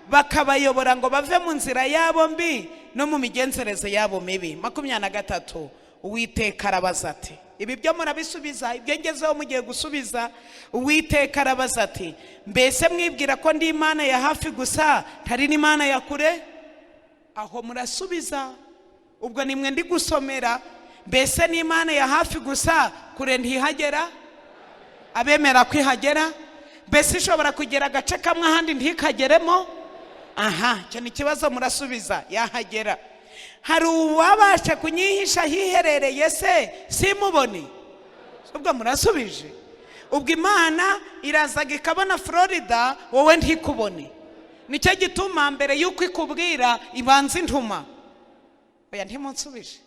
bakabayobora ngo bave mu nzira yabo mbi no mu migenzereze yabo mibi. 23 Uwiteka arabaza ati, ibi byo murabisubiza, ibyo ngezeho mugiye gusubiza. Uwiteka arabaza ati, mbese mwibwira ko ndi Imana ya hafi gusa ntari n'Imana ya kure? Aho murasubiza. Ubwo nimwe ndi gusomera. Mbese ni Imana ya hafi gusa kure ntihagera? Abemera kwihagera? Mbese ishobora kugera agace kamwe ahandi ntikageremo? Aha, cyo ni kibazo murasubiza. Yahagera. Hari uwabasha kunyihisha hiherereye se simubone? Ubwo murasubije. Ubwo Imana irazaga ikabona Florida wowe ntikubone. Nicyo gituma mbere yuko ikubwira ibanza intuma. Oya ntimunsubije.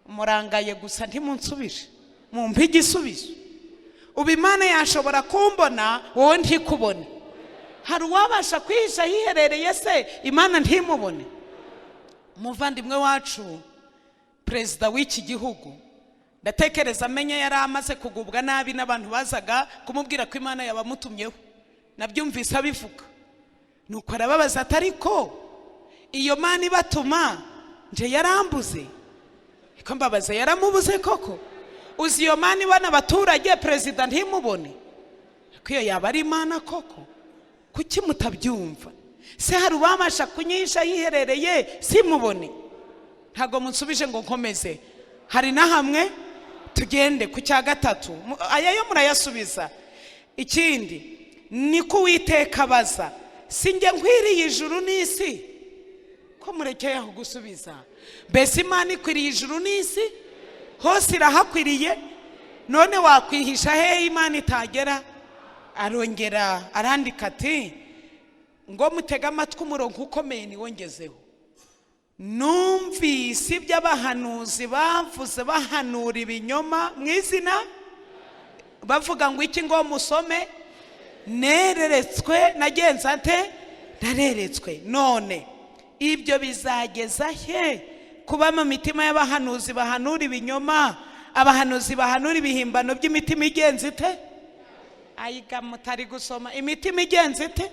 Murangaye gusa ntimunsubije. Mumpe igisubizo. Ubu Imana yashobora kumbona wowe ntikubone. Hari uwabasha kwihisha hiherereye se Imana ntimubone? Umuvandimwe wacu perezida w'iki gihugu ndatekereza amenye yari amaze kugubwa nabi n'abantu bazaga kumubwira ko Imana yabamutumyeho. Nabyumvise abivuga. Nuko arababaza ati ariko iyo Mana ibatuma nje yarambuze? Iko mbabaza yaramubuze koko? Uzi iyo Mana ibana abaturage perezida ntimubone? Ko iyo yaba ari Imana koko? Kuki mutabyumva? se hari uwamasha kunyisha yiherereye simubone? Ntago munsubije ngo nkomeze. Hari na hamwe tugende ku cya gatatu. Aya yo murayasubiza. Ikindi ni ko Uwiteka abaza, sinjye nkwiriye ijuru n'isi? Ko murekeye aho gusubiza? Mbese Imana ikwiriye ijuru n'isi? Hose irahakwiriye? None wakwihisha hehe Imana itagera? Arongera arandika ati ngo mutega amatwi umurongo ukomeye niwongezeho. Numvise iby'abahanuzi bavuze bahanura ibinyoma mu izina, bavuga ngo iki ngo musome, nereretswe nagenza nte? Ndareretswe. None ibyo bizageza he kuba mu mitima y'abahanuzi bahanura ibinyoma, abahanuzi bahanura ibihimbano by'imitima igenza ite? Ayiga mutari gusoma. Imitima igenza ite?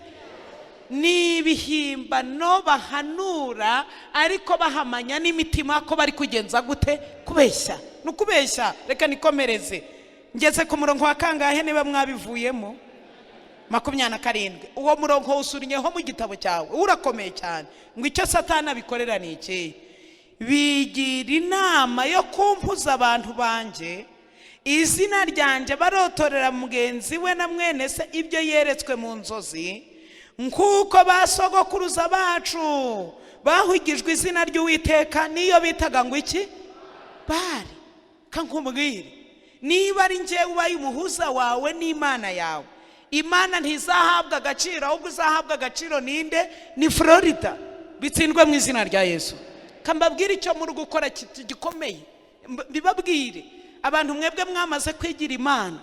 Ni ibihimbano bahanura ariko bahamanya n'imitima ko bari kugenza gute? Kubeshya. Nukubeshya. Reka nikomereze. Ngeze ku murongo wa kangahe niba mwabivuyemo? 27. Uwo murongo usurinyeho mu gitabo cyawe urakomeye cyane. Ngo icyo Satani abikorera ni iki? Bigira inama yo kumpuza abantu banje izina ryanje, barotorera mugenzi we na mwene se ibyo yeretswe mu nzozi, nkuko basogokuruza bacu bahugijwe izina ry'Uwiteka niyo bitaga ngo iki? Bari. Kankubwire, niba ari njye ubaye umuhuza wawe n'Imana yawe, Imana ntizahabwa agaciro, ahubwo uzahabwa agaciro ninde? Ni Florida. Bitsindwe mu izina rya Yesu. Kambabwira icyo muri gukora gikomeye. Bibabwire abantu mwebwe mwamaze kwigira Imana,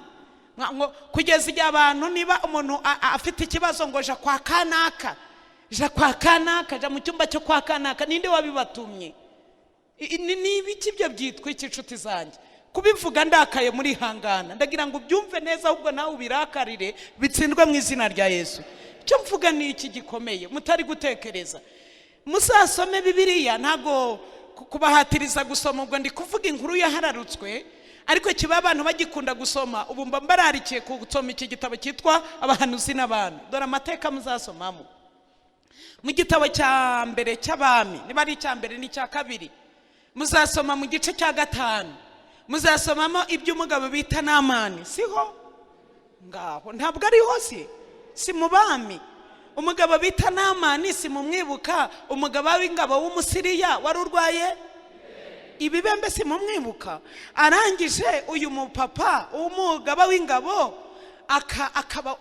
kugeza igihe abantu niba umuntu afite ikibazo ngo ja kwa kanaka, ja kwa kanaka, ja mu cyumba cyo kwa kanaka, ninde wabibatumye? Ni ibiki byo byitwa iki nshuti zanjye? Kubivuga ndakaye muri hangana, ndagira ngo byumve neza, ahubwo nawe ubirakarire, bitsindwe mu izina rya Yesu. Cyo mvuga ni iki gikomeye mutari gutekereza. Musasome Bibiliya, ntago kubahatiriza gusoma, ubwo ndi kuvuga inkuru yahararutswe, ariko kiba abantu bagikunda gusoma. Ubu mba mbararikiye gusoma iki gitabo cyitwa Abahanuzi n'Abami. Dore amateka muzasomamo mu gitabo cya mbere cy'Abami, niba ari icya mbere n'icya kabiri. Muzasoma mu gice cya 5, muzasomamo iby'umugabo bita Namani. Siho ngaho? Ntabwo ari hose, si mu Bami. Umugabo bita Namani, si mu mwibuka? Umugabo w'ingabo w'Umusiriya wari urwaye ibibembe, si mu mwibuka? Arangije uyu mupapa umugabo w'ingabo akaba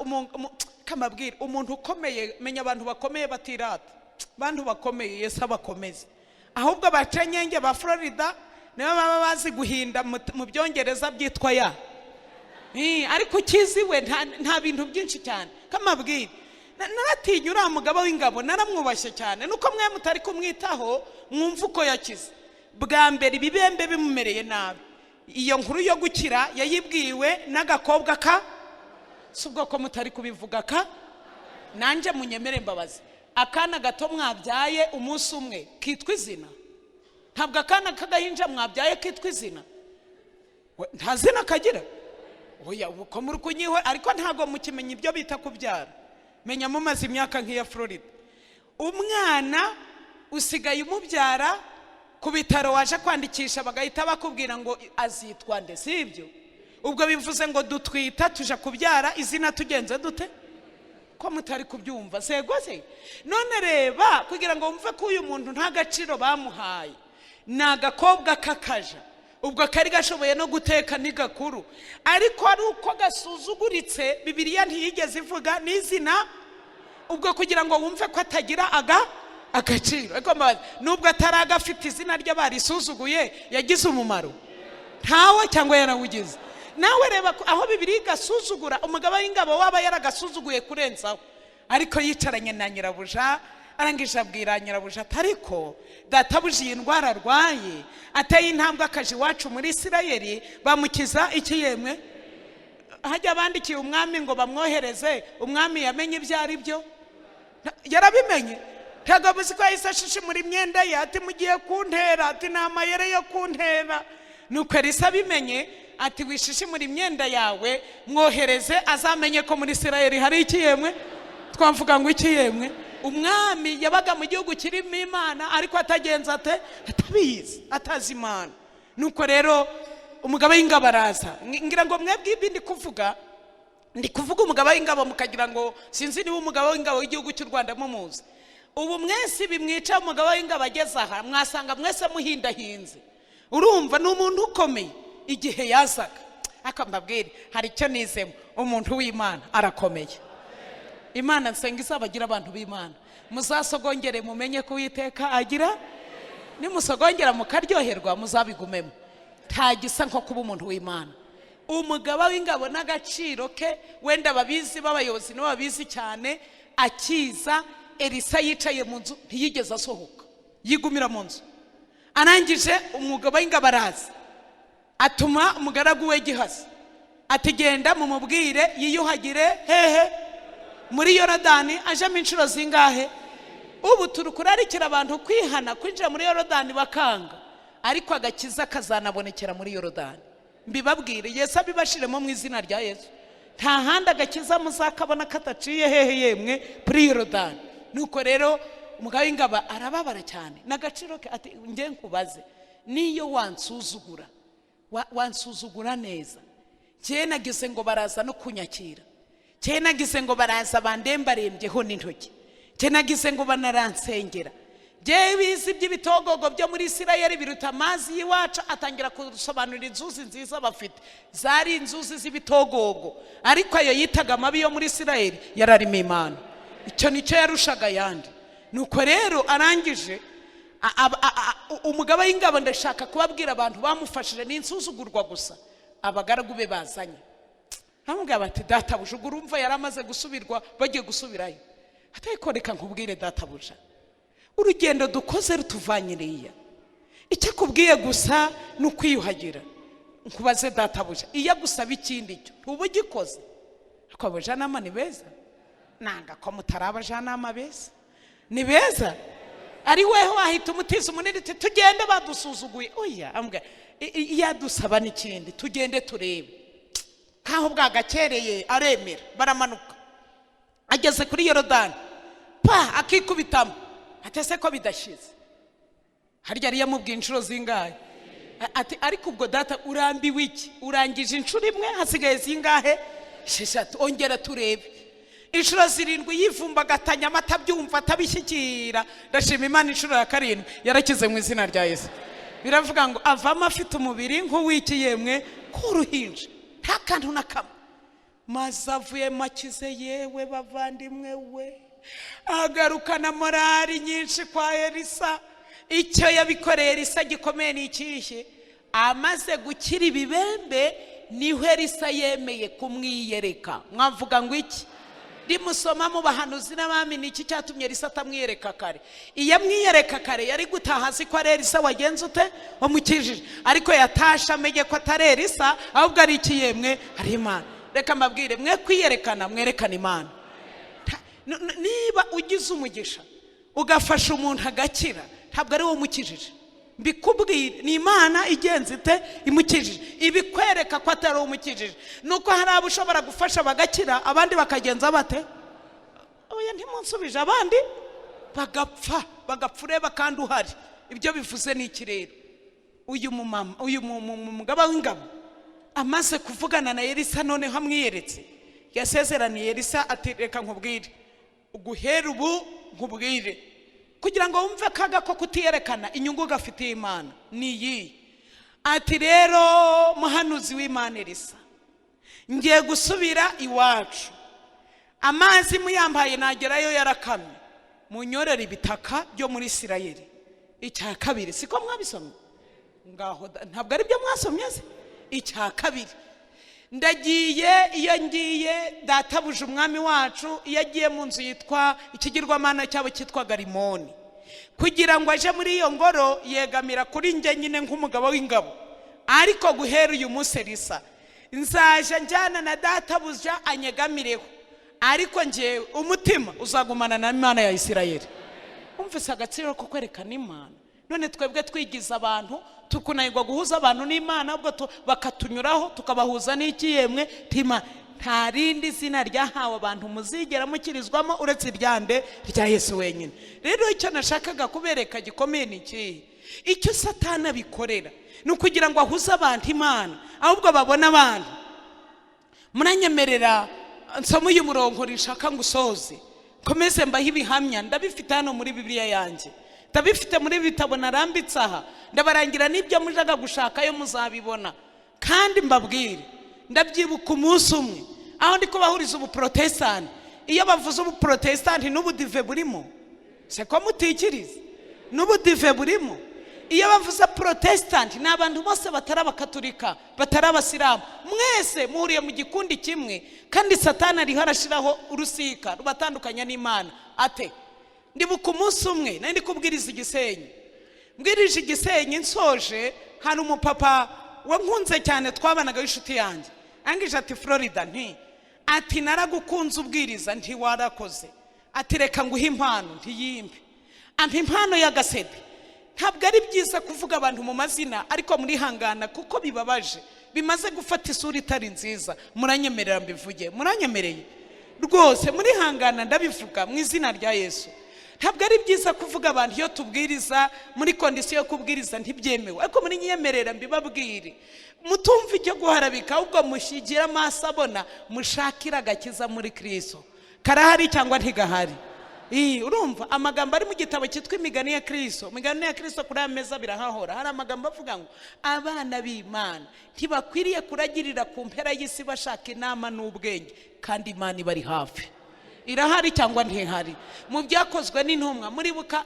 kamabwira umuntu ukomeye. Menya abantu bakomeye batirata, abantu bakomeye Yesu abakomeze. Ahubwo abacenyenge ba Florida nibo baba bazi guhinda mu byongereza byitwa ya. Ariko kiziwe nta bintu byinshi cyane. Kamabwira naratinya uriya mugabo w'ingabo, naramwubashye cyane. Nuko mwe mutari kumwitaho mwumva uko yakize. Bwa mbere ibibembe bimumereye nabi. Iyo nkuru yo gukira yayibwiwe n'agakobwa ka, si ubwoko mutari kubivuga ka, nanjye munyemere mbabazi. Akana gato mwabyaye umunsi umwe kitwa izina? Ntabwo akana k'agahinja mwabyaye kitwa izina? Nta zina kagira? Oya, uko muri kunyiwe, ariko ntago mukimenya ibyo bita kubyara. Menya mumaze imyaka nk'iya Florida. Umwana usigaye umubyara ku bitaro, waje kwandikisha bagahita bakubwira ngo azitwa nde, sibyo? Ubwo bivuze ngo dutwita tuja kubyara izina tugenze dute? Ko mutari kubyumva sego se? None reba, kugira ngo wumve ko uyu muntu nta gaciro bamuhaye, nagakobwa kakaja. Ubwo kari gashoboye no guteka ni gakuru, ariko ari uko gasuzuguritse Bibiliya ntiyigeze ivuga n'izina. Ubwo kugira ngo wumve ko atagira agaciro, ariko nubwo ataragafite izina ry'abarisuzuguye, yagize umumaro ntawe cyangwa yarawugize? Nawe reba aho Bibiliya igasuzugura, umugabo w'ingabo waba yaragasuzuguye kurenzaho. Ariko yicaranye na nyirabuja, arangije abwira nyirabuja ati ariko databuja iyi ndwara arwaye ateye intambwe akaje iwacu muri Isirayeli, bamukiza iki yemwe? Hajya bandikiye umwami ngo bamwohereze, umwami yamenye ibyo ari byo? Yarabimenye. Ntabwo muzi ko yahise ashishimura imyenda ye ati mugiye kuntera, ati ni amayere yo kuntera. Nuko Elisa abimenye ati wishishimura imyenda yawe, mwohereze azamenye ko muri Isirayeli hari iki yemwe? Twavuga ngo iki yemwe? umwami yabaga mu gihugu kirimo Imana ariko atagenza ate atabizi atazi Imana. Nuko rero umugaba w'ingabo araza. Ngira ngo mwebwe ibindi kuvuga ndi kuvuga umugaba w'ingabo mukagira ngo sinzi niba umugaba w'ingabo w'igihugu cy'u Rwanda mumuzi. Ubu mwese bimwica umugaba w'ingabo ageze aha mwasanga mwese muhindahinze. Urumva ni umuntu ukomeye igihe yazaga. Akambabwira hari icyo nizemo, umuntu w'Imana arakomeye. Imana nsenga izabagira abantu b'Imana. Muzasogongere mumenye ko Uwiteka agira, nimusogongera mukaryoherwa muzabigumemo. Nta gisa nko kuba umuntu w'Imana. Umugaba w'ingabo n'agaciro ke wenda babizi b'abayobozi no babizi cyane. Akiza Elisa yicaye mu nzu ntiyigeze asohoka, yigumira mu nzu. Arangije umugaba w'ingabo araza atuma umugaragu we Gehazi ati genda mumubwire yiyuhagire hehe muri Yorodani. Ajemo inshuro zingahe? Ubuturo kurarikira abantu kwihana kwinjira muri Yorodani bakanga, ariko agakiza kazanabonekera muri Yorodani. Mbibabwire Yesu abibashiremo mu izina rya Yesu. Nta handi agakiza muzakabona kataciye hehe yemwe kuri Yorodani. Nuko rero umugabo w'ingabo arababara cyane n'agaciro ke ati nge nkubaze, niyo wansuzugura neza, cye nagize ngo baraza no kunyakira, cye nagize ngo baraza bandembarembyeho n'intoki, cye nagize ngo banaransengera, je bizi by'ibitogogo byo muri Isirayeli biruta amazi y'iwacu. Atangira kusobanurira inzuzi nziza bafite, zari inzuzi z'ibitogogo, ariko ayo yitaga amabi yo muri Isirayeli yararimo Imana. Icyo nicyo yarushaga yandi. Nuko rero arangije umugaba w'ingabo ndashaka kubabwira abantu bamufashije n'insuzugurwa gusa abagaragu be bazanye. Namubwira bati databuja urumva yaramaze gusubirwa bagiye gusubirayo. Atayikoreka nkubwire databuja, urugendo dukoze rutuvanyiriya, icyo akubwiye gusa ni ukwiyuhagira. Nkubaze databuja, iyo gusaba ikindi cyo ntuba ugikoze. Ariko abajanama ni beza, nanga ko mutari abajanama beza, ni beza. Ari weho wahita umutiza umunini tugende badusuzuguye. Oya ambwa yadusaba n'ikindi tugende turebe. Kaho bwagakereye aremera baramanuka. Ageze kuri Yorodani akikubitamo atese ko bidashize. Harya ari yamubwiye inshuro zingahe? Ati ariko ubwo data urambiwe iki? Urangije inshuro imwe hasigaye zingahe? 6. Ongera turebe. Inshuro 7 yivumbagatanya amata byumva atabishyikira. Ndashima Imana inshuro ya 7 yarakize mu izina rya Yesu. Biravuga ngo avama afite umubiri nk'uwiki yemwe kuruhinja, nta kantu na kamwe. Mazavuye makize yewe bavandimwe we, agarukana morali nyinshi kwa Elisa. Icyo yabikoreye Elisa gikomeye ni ikihe? Amaze gukira ibibembe niho Elisa yemeye kumwiyereka. Mwavuga ngo iki? Rimusoma mu bahanuzi n'abami ni iki cyatumye Elisa atamwiyereka kare? Iyo amwiyereka kare yari gutaha azi ko ari Elisa wagenze ute wamukijije, ariko yatasha amenye ko atari Elisa ahubwo ari iki yemwe ari Imana. Reka mbabwire mwe kwiyerekana mwerekana Imana. Niba ugize umugisha ugafasha umuntu agakira ntabwo ari wo mukijije, mbikubwire ni Imana igenze ite imukijije, ibikwereka ko atari wo mukijije. Nuko hari abo ushobora gufasha bagakira abandi bakagenza bate? Oya ntimunsubije, abandi bagapfa ureba kandi uhari. Ibyo bivuze ni ikirere. Uyu mugaba w'ingabo amaze kuvugana na Elisa none hamwiyeretse, yasezeraniye Elisa ati reka nkubwire, uguhera ubu nkubwire, kugira ngo wumve kaga ko kutiyerekana inyungu gafitiye Imana ni iyi. Ati rero muhanuzi w'Imana Elisa, ngiye gusubira iwacu, amazi muyambaye nagerayo yarakamye, munyorera ibitaka byo muri Isirayeli. Icya kabiri siko mwabisomye ngaho? Ntabwo ari byo mwasomye se? Icya kabiri, ndagiye, iyo ngiye databuje umwami wacu iyo agiye mu nzu yitwa ikigirwamana cyabo cyitwa Garimoni, kugira ngo aje muri iyo ngoro yegamira kuri nge nyine nk'umugabo w'ingabo. Ariko guhera uyu munsi Elisa nzaje njyana na databuja anyegamireho, ariko ngewe umutima uzagumana na Imana ya Isirayeli. Umvise agaciro ko kwerekana Imana. None twebwe twigiza abantu tukunayirwa guhuza abantu n'Imana, ubwo bakatunyuraho tukabahuza n'iki yemwe tima. nta rindi zina ryahawe abantu muzigera mukirizwamo uretse iryande rya Yesu wenyine. Rero icyo nashakaga kubereka gikomeye ni iki, icyo Satani abikorera ni ukugira ngo ahuze abantu Imana, ahubwo babona abantu. Muranyemerera nsoma uyu murongo rishaka ngo usoze, komeze mbaho ibihamya, ndabifite hano muri Bibiliya yanjye, ndabifite muri bitabo narambitse aha, ndabarangira n'ibyo mujaga gushakayo muzabibona. Kandi mbabwire, ndabyibuka umunsi umwe aho ndi kubahuriza ubuprotestani. Iyo bavuze ubuprotestani n'ubudive burimo, se ko mutikiriza n'ubudive burimo. Iyo bavuze protestant ni abantu bose batari abakatolika, batari abasilamu, mwese muhuriye mu gikundi kimwe, kandi Satani ariho arashiraho urusika rubatandukanya n'Imana. Ate ndibuka umunsi umwe nari kubwiriza Igisenyi, mbwirije Igisenyi nsoje, hari umupapa wankunze cyane twabanaga w'inshuti yanjye, angije ati Florida nti ati naragukunze ubwiriza nti warakoze, ati reka nguhe impano ntiyimbe, ampa impano y'agasede. Ntabwo ari byiza kuvuga abantu mu mazina, ariko muri hangana kuko bibabaje, bimaze gufata isura itari nziza. Muranyemerera mbivuge? Muranyemereye rwose? muri hangana ndabivuga mu izina rya Yesu. Ntabwo ari byiza kuvuga abantu iyo tubwiriza muri kondisiyo yo kubwiriza ntibyemewe, ariko muri nyemerera mbibabwire, mutumva icyo guharabika, ahubwo mushigira amaso abona, mushakira agakiza muri Kristo. Karahari cyangwa ntigahari? Urumva amagambo ari mu gitabo cyitwa Imigani ya Kristo. Imigani ya Kristo kuri ameza birahahora, hari amagambo avuga ngo abana b'Imana ntibakwiriye kuragirira ku mpera y'isi bashaka inama n'ubwenge, kandi Imana ibari hafi. Irahari cyangwa ntihari? Mu byakozwe n'intumwa, muribuka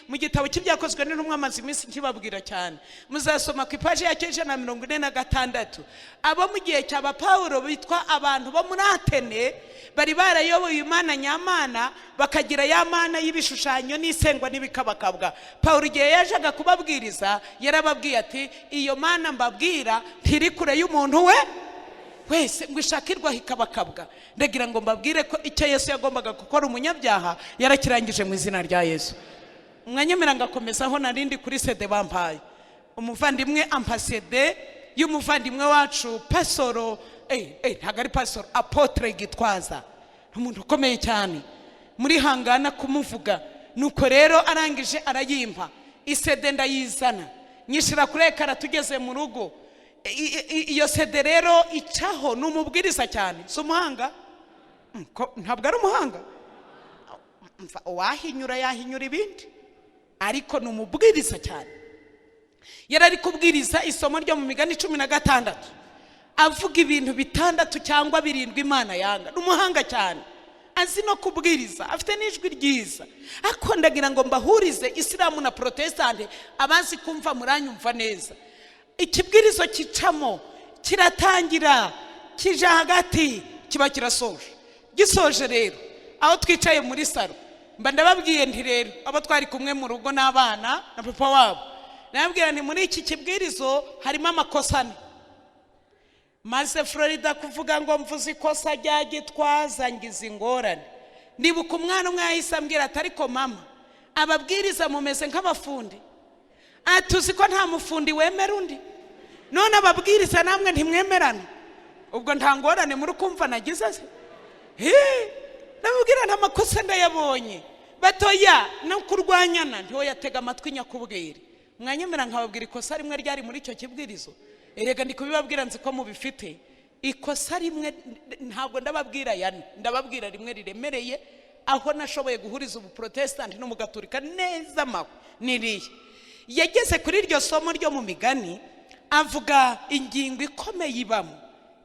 mu gitabo cy'ibyakozwe n'intumwa amaze iminsi nkibabwira cyane, muzasoma ku ipaji ya 146. Abo mu gihe cy'aba Paulo bitwa abantu bo muri Atene, bari barayoboye Imana nyamana, bakagira ya mana y'ibishushanyo n'isengwa n'ibikabakabwa. Paulo igihe yajaga kubabwiriza yarababwiye ati iyo mana mbabwira ntiri kure y'umuntu wese ngo ishakirwaho ikabakabwa. Ndagira ngo mbabwire ko icyo Yesu yagombaga gukora umunyabyaha yarakirangije mu izina rya Yesu. Mwanyemera ngakomeza aho narindi kuri sede bampaye, umuvandimwe ampasede y'umuvandimwe wacu Pasoro, ntago ari Pasoro, Apotre Gitwaza, umuntu ukomeye cyane, muri hangana kumuvuga. Nuko rero arangije arayimpa, isede ndayizana nyishira kuri ekara, tugeze mu rugo. Iyo sede rero icaho n'umubwiriza cyane, si umuhanga? Ntabwo ari umuhanga, wahinyura yahinyura ibindi, ariko n'umubwiriza cyane. Yarari kubwiriza isomo ryo mu Migani 16, avuga ibintu 6 cyangwa 7 Imana yanga. N'umuhanga cyane, azi no kubwiriza, afite n'ijwi ryiza. Ariko ndagira ngo mbahurize Isilamu na Protestante, abazi kumva muranyumva neza. Ikibwirizo kicamo kiratangira, kija hagati, kiba kirasoje. Gisoje rero aho twicaye muri saro, mba ndababwiye nti rero abo twari kumwe mu rugo n'abana na papa wabo, nababwira nti muri iki kibwirizo harimo amakosa. Maze Florida kuvuga ngo mvuze ikosa rya Gitwaza ngize ingorane. Ndibuka umwana umwe yahise ambwira ati ariko mama, ababwiriza mumeze nk'abafundi. Atuzi ko nta mufundi wemera undi, none ababwiriza namwe ntimwemerana, ubwo nta ngorane muri kumva nagize se? Nababwira nta makosa ndayabonye, batoya no kurwanyana ntiho yatega amatwi nyakubwira. Mwanyemera nkababwira ikosa rimwe ryari muri icyo kibwirizo. Erega ndi kubibabwira nzi ko mubifite. Ikosa rimwe ntabwo ndababwira yani, ndababwira rimwe riremereye, aho nashoboye guhuriza ubuprotestant n'umugaturika neza maho niriye. Yageze kuri iryo somo ryo mu Migani, avuga ingingo ikomeye ibamo,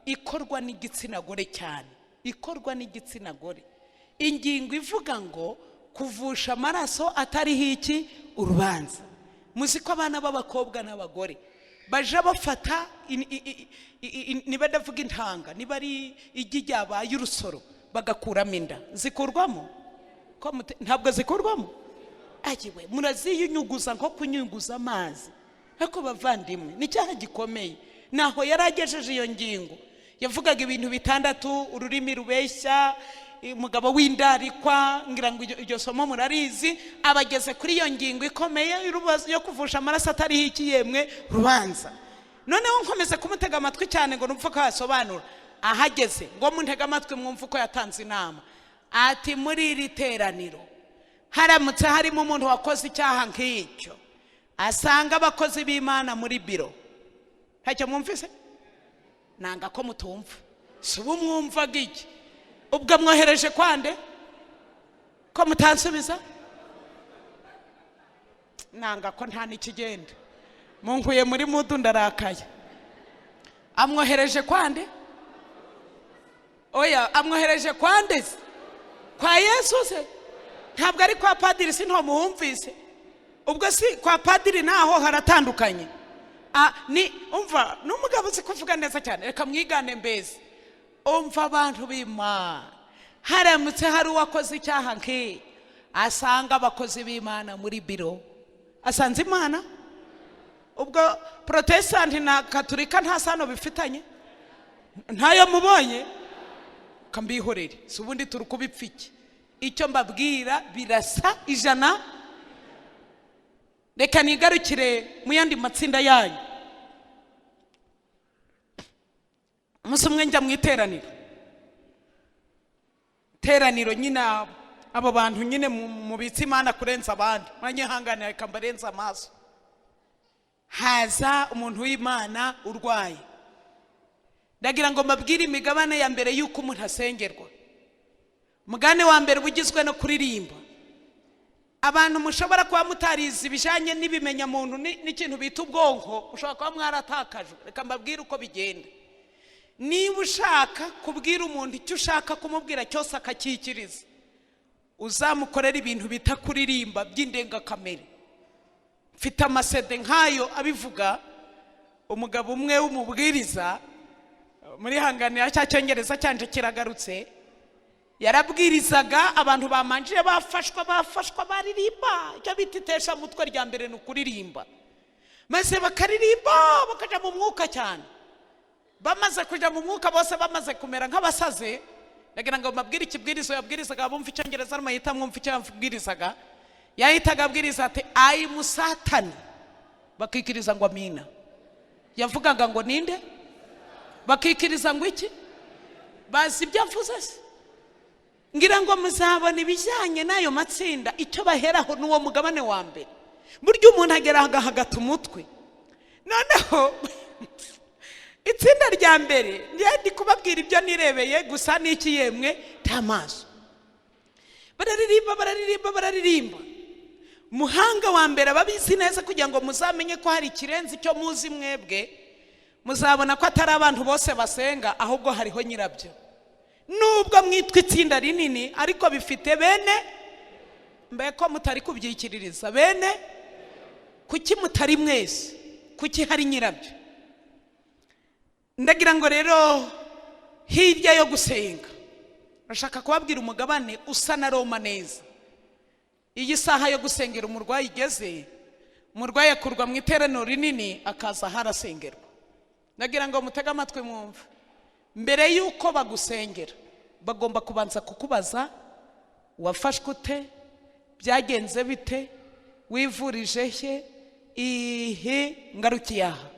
ikorwa n'igitsina gore cyane, ikorwa n'igitsina gore. Ingingo ivuga ngo kuvusha amaraso atariho iki urubanza. Muzi ko abana b'abakobwa n'abagore baje bafata niba ndavuga intanga, niba ari igi ryabaye urusoro bagakuramo inda, zikurwamo? Ntabwo zikurwamo? Agiwe muraziyunyuguza nko kunyuguza amazi. Ariko bavandimwe, ni cyaha gikomeye. Naho yaragejeje iyo ngingo, yavugaga ibintu 6, ururimi rubeshya, umugabo w'indarikwa, ngira ngo iryo somo murarizi. Abageze kuri iyo ngingo ikomeye yo kuvusha amaraso atariho iki yemwe rubanza. Noneho nkomeze kumutega amatwi cyane ngo numve ko yasobanura. ahageze ngo muntege amatwi mwumve uko yatanze inama. Ati muri iri teraniro haramutse harimo umuntu wakoze icyaha nk'icyo, asanga abakozi b'Imana muri biro, ntacyo mwumvise? Nanga ko mutumva. Si ubu mwumvaga iki? Ubwo mwohereje kwande ko mutansubiza? Nanga ko nta nikigenda. Munkuye muri mudu ndarakaye. Amwohereje kwande? Oya, amwohereje kwande? Kwa Yesu se? Ntabwo ari kwa padiri, sinto muhumvise. Ubwo si kwa padiri naho haratandukanye. Ni umva n'umugabo uzi kuvuga neza cyane, reka mwigane mbese. Umva abantu b'Imana, haramutse hari uwakoze icyaha nk'iki, asanga abakozi b'Imana muri biro, asanze Imana. Ubwo Protestanti na Katolika nta sano bifitanye, ntayo mubonye, kambihorere. Si ubundi turi kubipfiki. Icyo mbabwira birasa ijana. Reka nigarukire mu yandi matsinda yanyu. Umunsi umwe njya mu iteraniro. Teraniro nyine abo bantu nyine mubitse Imana kurenza abandi. Mwanyihanganira reka mbarenza amaso. Haza umuntu w'Imana urwaye. Ndagira ngo mbabwire imigabane ya mbere y'uko umuntu asengerwa. Mugane wa mbere bugizwe no kuririmba. Abantu mushobora kuba mutarizi ibijanye n'ibimenya muntu n'ikintu bita ubwonko, ushobora kuba mwaratakajwe. Reka mbabwire uko bigenda. Niba ushaka kubwira umuntu icyo ushaka kumubwira cyose akakikiriza, uzamukorera ibintu bita kuririmba by'indengakamere. Mfite amasede nk'ayo abivuga. Umugabo umwe w'umubwiriza muri hanganira cya Cyongereza cyanje kiragarutse, yarabwirizaga abantu bamanjije bafashwa baririmba. Icyo bita itesha mutwe rya mbere no kuririmba, maze bakaririmba bakaja mu mwuka cyane. Bamaze kuja mu mwuka bose bamaze kumera nk'abasaze. Ndagira ngo mbabwire ikibwirizo yabwirizaga, bumva Icyongereza armayita mwumva icyo yabwirizaga. Yahitaga abwiriza ati ayi musatani, bakikiriza ngo amina. Yavugaga ngo ninde? Bakikiriza ngo iki? Bazi ibyo avuze se? Ngira ngo muzabona ibijyanye n'ayo matsinda icyo baheraho n'uwo mugabane wa mbere. Buryo umuntu agera hagata umutwe. Noneho itsinda rya mbere ndi kubabwira ibyo nirebeye gusa n'iki yemwe tamaso. Bararirimba. Muhanga wa mbere ababizi neza kugira ngo muzamenye ko hari ikirenze icyo muzi mwebwe. Muzabona ko atari abantu bose basenga, ahubwo hariho nyirabyo. Nubwo mwitwa itsinda rinini ariko bifite bene. Mbeko mutari kubyikiririza bene? Kuki mutari mwese? Kuki hari nyirabyo? Ndagira ngo rero hirya yo gusenga, urashaka kubabwira umugabane usa na Roma neza. Iyi saha yo gusengera umurwayi igeze, umurwayi akurwa mu iteraniro rinini akaza harasengerwa. Ndagira ngo mutege amatwi mwumve. Mbere yuko bagusengera bagomba kubanza kukubaza wafashwe ute, byagenze bite, wivurije he, ihe ngarukiye aha.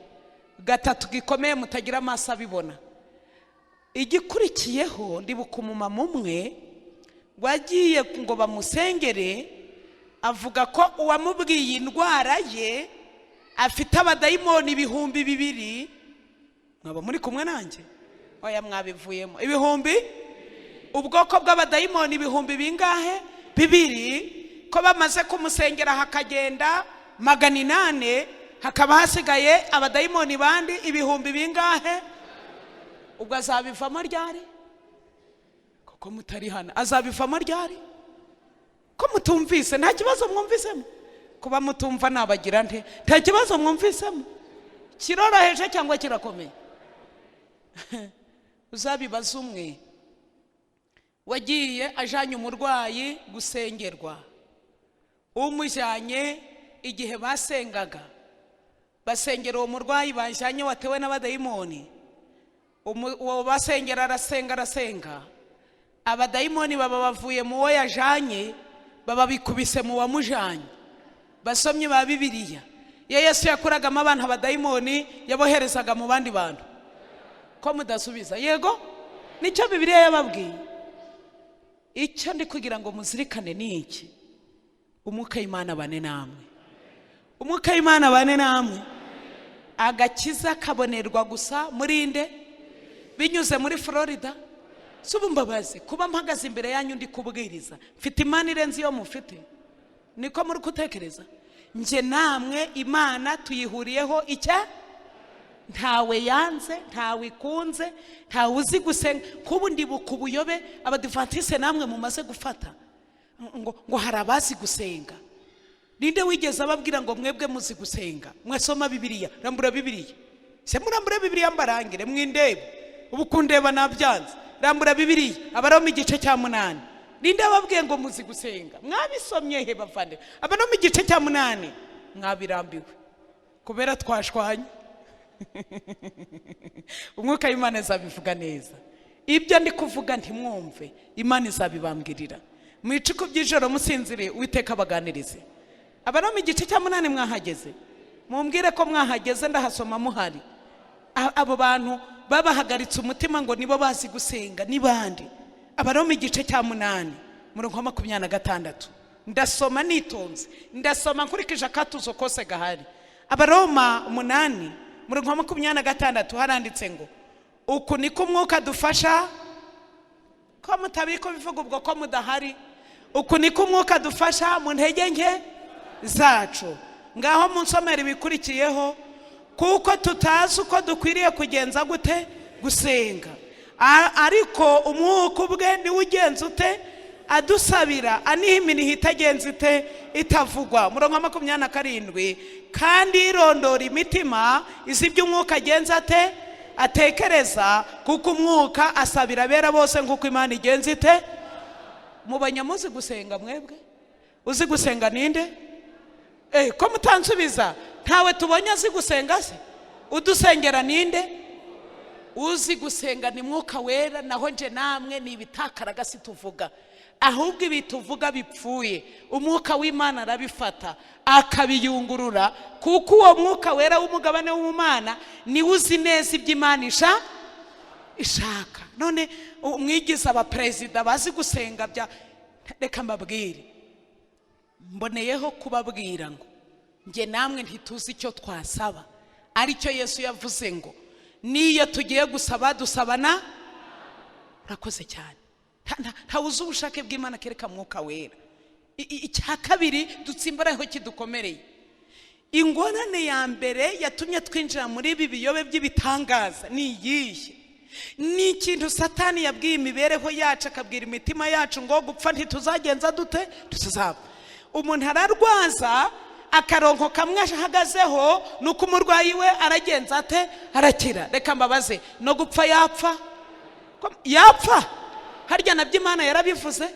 Gatatu gikomeye mutagira amaso abibona. Igikurikiyeho ndibuka umumama umwe wagiye ngo bamusengere, avuga ko uwamubwiye indwara ye afite abadayimoni 2,000. Mwaba muri kumwe nanjye? Oya mwabivuyemo. 2,000? Ubwoko bw'abadayimoni 2,000 bingahe? 2. Ko bamaze kumusengera hakagenda 800, hakaba hasigaye abadayimoni bandi 1,000 bingahe? Ubwo azabivamo ryari? Koko mutari hana, azabivamo ryari? Ko mutumvise? Nta kibazo mwumvisemo? Kuba mutumva nabagira nte? Nta kibazo mwumvisemo? Kiroroheje cyangwa kirakomeye? Uzabibaza umwe wagiye ajanye umurwayi gusengerwa. Umujanye igihe basengaga, basengera uwo murwayi bajanye watewe n'abadayimoni. Uwo basengera arasenga. Abadayimoni baba bavuye mu wo yajanye, baba bikubise mu wamujanye. Basomye ba Bibiliya, Yesu yakuragamo abantu abadayimoni yaboherezaga mu bandi bantu. Ko mudasubiza? Yego. nicyo Bibiliya yababwiye. Icyo ndi kugira ngo muzirikane ni iki: umwuka w'Imana bane namwe, umwuka w'Imana bane namwe. Agakiza kabonerwa gusa muri nde? Binyuze muri Florida. Subumbabazi kuba mpagaze imbere yanyu ndi kubwiriza, mfite Imana irenze iyo mufite. Niko muri kutekereza? Nje namwe Imana tuyihuriyeho icya, ntawe yanze, ntawe ikunze, ntawe uzi gusenga. Kubu ndibuka ubuyobe Abadventiste namwe mumaze gufata ngo hari abazi gusenga. Ninde wigeze ababwira ngo mwebwe muzi gusenga? Mwasoma Bibiliya, rambura Bibiliya. Se murambura Bibiliya mbarangire mwindebe. Ubu kundeba nabyanze. Rambura Bibiliya, Abaroma igice cya 8. Ninde wababwiye ngo muzi gusenga? Mwabisomye he bavande? Abaroma igice cya 8 mwabirambiwe kubera twashwanye. Umwuka w'Imana azabivuga neza. Ibyo ndi kuvuga ntimwumve, Imana izabibambwirira. Mwiciko by'ijoro musinzire, Uwiteka abaganirize. Abaroma igice cya 8 mwahageze? Mumbwire ko mwahageze, ndahasoma muhari. Abo bantu babahagaritse umutima ngo nibo bazi gusenga ni bande? Abaroma igice cya 8 murongo wa 26. Ndasoma nitonze, ndasoma nkurikije akatuzo kose gahari. Abaroma 8 murongo wa 26 haranditse ngo uku niko umwuka dufasha. Ko mutabiko bivuga ubwo ko mudahari. Uku niko umwuka dufasha mu ntege nke zacu. Ngaho munsomera ibikurikiyeho. Kuko tutazi uko dukwiriye kugenza gute gusenga, ariko umwuka ubwe ni ugenza ute adusabira aniha iminiho itagenza ite itavugwa. Murongo wa 27. Kandi irondora imitima izi iby'umwuka agenza ate atekereza, kuko umwuka asabira abera bose nk'uko Imana igenza ite. Mubanya muzi gusenga mwebwe? Uzi gusenga ninde? Ko mutansubiza? Ntawe tubonye azi gusenga se? Udusengera ninde? Uzi gusenga ni Mwuka Wera, naho nje namwe ni ibitakaraga situvuga, ahubwo ibituvuga bipfuye. Umwuka w'Imana arabifata akabiyungurura, kuko uwo Mwuka Wera w'umugabane w'Imana ni uzi neza iby'Imana ishaka. None umwigiza abaperezida bazi gusenga bya, reka mbabwire, mboneyeho kubabwira ngo nge namwe ntituzi icyo twasaba, aricyo Yesu yavuze ngo niyo tugiye gusaba dusabana. Urakoze cyane. Ntawuzi ubushake bw'Imana kereka Mwuka Wera. Icya kabiri dutsimbaraho kidukomereye, ingorane ya mbere yatumye twinjira muri ibi biyobe by'ibitangaza ni iyihe? Ni ikintu Satani yabwiye imibereho yacu, akabwira imitima yacu ngo gupfa ntituzagenza dute, tuzaba. Umuntu ararwaza akaronko kamwe ahagazeho, nuko umurwayi we aragenza ate arakira. Reka mbabaze, no gupfa yapfa harya nabyo Imana yarabivuze.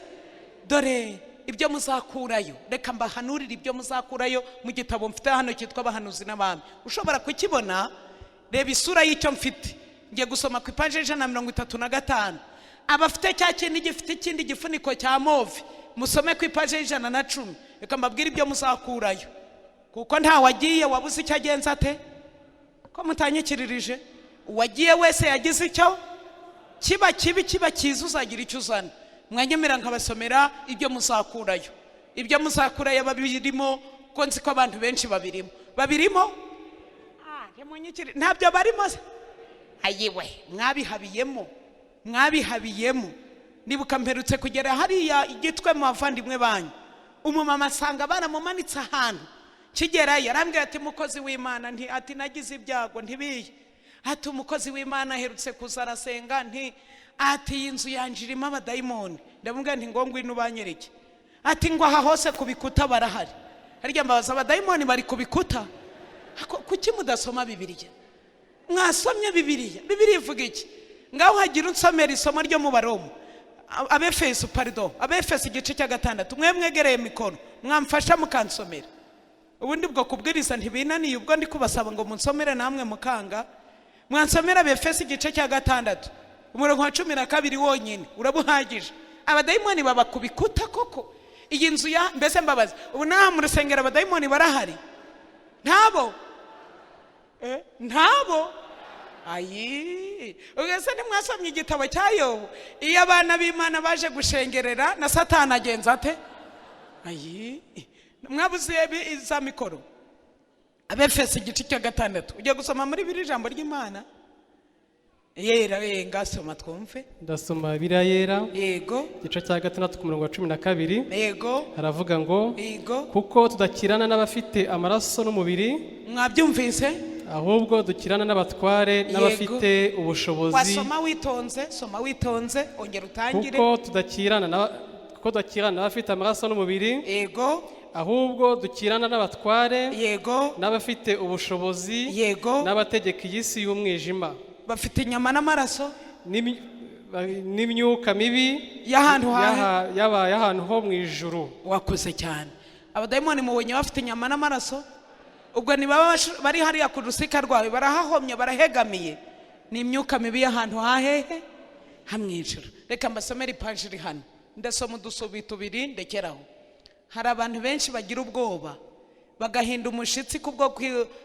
Dore ibyo muzakurayo, reka mbahanurira ibyo muzakurayo mu gitabo mfite hano cyitwa Abahanuzi n'Abami. Ushobora kukibona, reba isura y'icyo mfite. Ngiye gusoma ku ipaje 135. Abafite cya kintu gifite ikindi gifuniko cya move, musome ku ipaje 110. Reka mbabwire ibyo muzakurayo, kuko nta wagiye wabuze icyo agenza ate. Ko mutanyikiririje? Uwagiye wese yagize icyo, kiba kibi kiba cyiza uzagira icyo uzana. Mwanyemera nkabasomera ibyo muzakurayo. Ibyo muzakurayo babirimo, ko nzi ko abantu benshi babirimo. Ntabyo barimo. Ayiwe, mwabihabiyemo. Nibuka mperutse kugera hariya igitwe mu bavandimwe banyu, umumama asanga baramumanitse ahantu. Kigerayo yarambwiye ati mukozi w'Imana, ati nagize ibyago ntibiye. Ati umukozi w'Imana aherutse kuza arasenga, ati inzu yanjirimo abadayimoni. Ndamubwira nti ngo ngwino ubanyereke. Ati ngo aha hose kubikuta barahari. Harya mbabaza abadayimoni bari kubikuta? Kuki mudasoma Bibiliya? Mwasomye Bibiliya? Bibiliya ivuga iki? Ngaho hagira unsomera isomo ryo mu Baroma. Abefeso igice cya 6. Mwe mwegereye mikono, mwamfasha mukansomera. Ubundi bwo kubwiriza ntibinaniye, ubwo ndi kubasaba ngo munsomere namwe mukanga. Mwansomera Abefeso igice cya 6 umurongo wa 12 wonyine urabuhagije. Abadayimoni baba kubikuta koko? Iyi nzu ya mbese mbabaza, ubu naha mu rusengero abadayimoni barahari? Ntabo ayi ugeze ntimwasomye igitabo cya Yobu iyo abana b'Imana baje gushengerera na Satani agenza ate? Ayi mwabuze za mikoro. Abefesi igice cya 6 ugiye gusoma muri biri jambo ry'Imana yera ngasoma twumve. Ndasoma Bibiliya yera. Yego. Igice cya 6 ku murongo wa 12. Yego. Haravuga ngo yego, kuko tudakirana n'abafite amaraso n'umubiri. Mwabyumvise? Ahubwo dukirana n'abatware n'abafite ubushobozi. Wasoma witonze, soma witonze, ongera utangire. Kuko tudakirana n'abafite amaraso n'umubiri. Yego. Ahubwo dukirana n'abatware. Yego. N'abafite ubushobozi. Yego. N'abategeka y'isi y'umwijima. Bafite inyama n'amaraso n'imyuka mibi y'ahantu ho mu ijuru. Wakoze cyane. Abadayimoni mubonye bafite inyama n'amaraso, ubwo ni bari hariya ku rusika rwawe, barahahomye, barahegamiye. Ni imyuka mibi y'ahantu hahehe hamwijuru. Reka mbasomere ipaji iri hano, ndasoma udusobi tubiri ndekeraho. Hari abantu benshi bagira ubwoba bagahinda umushitsi kubwo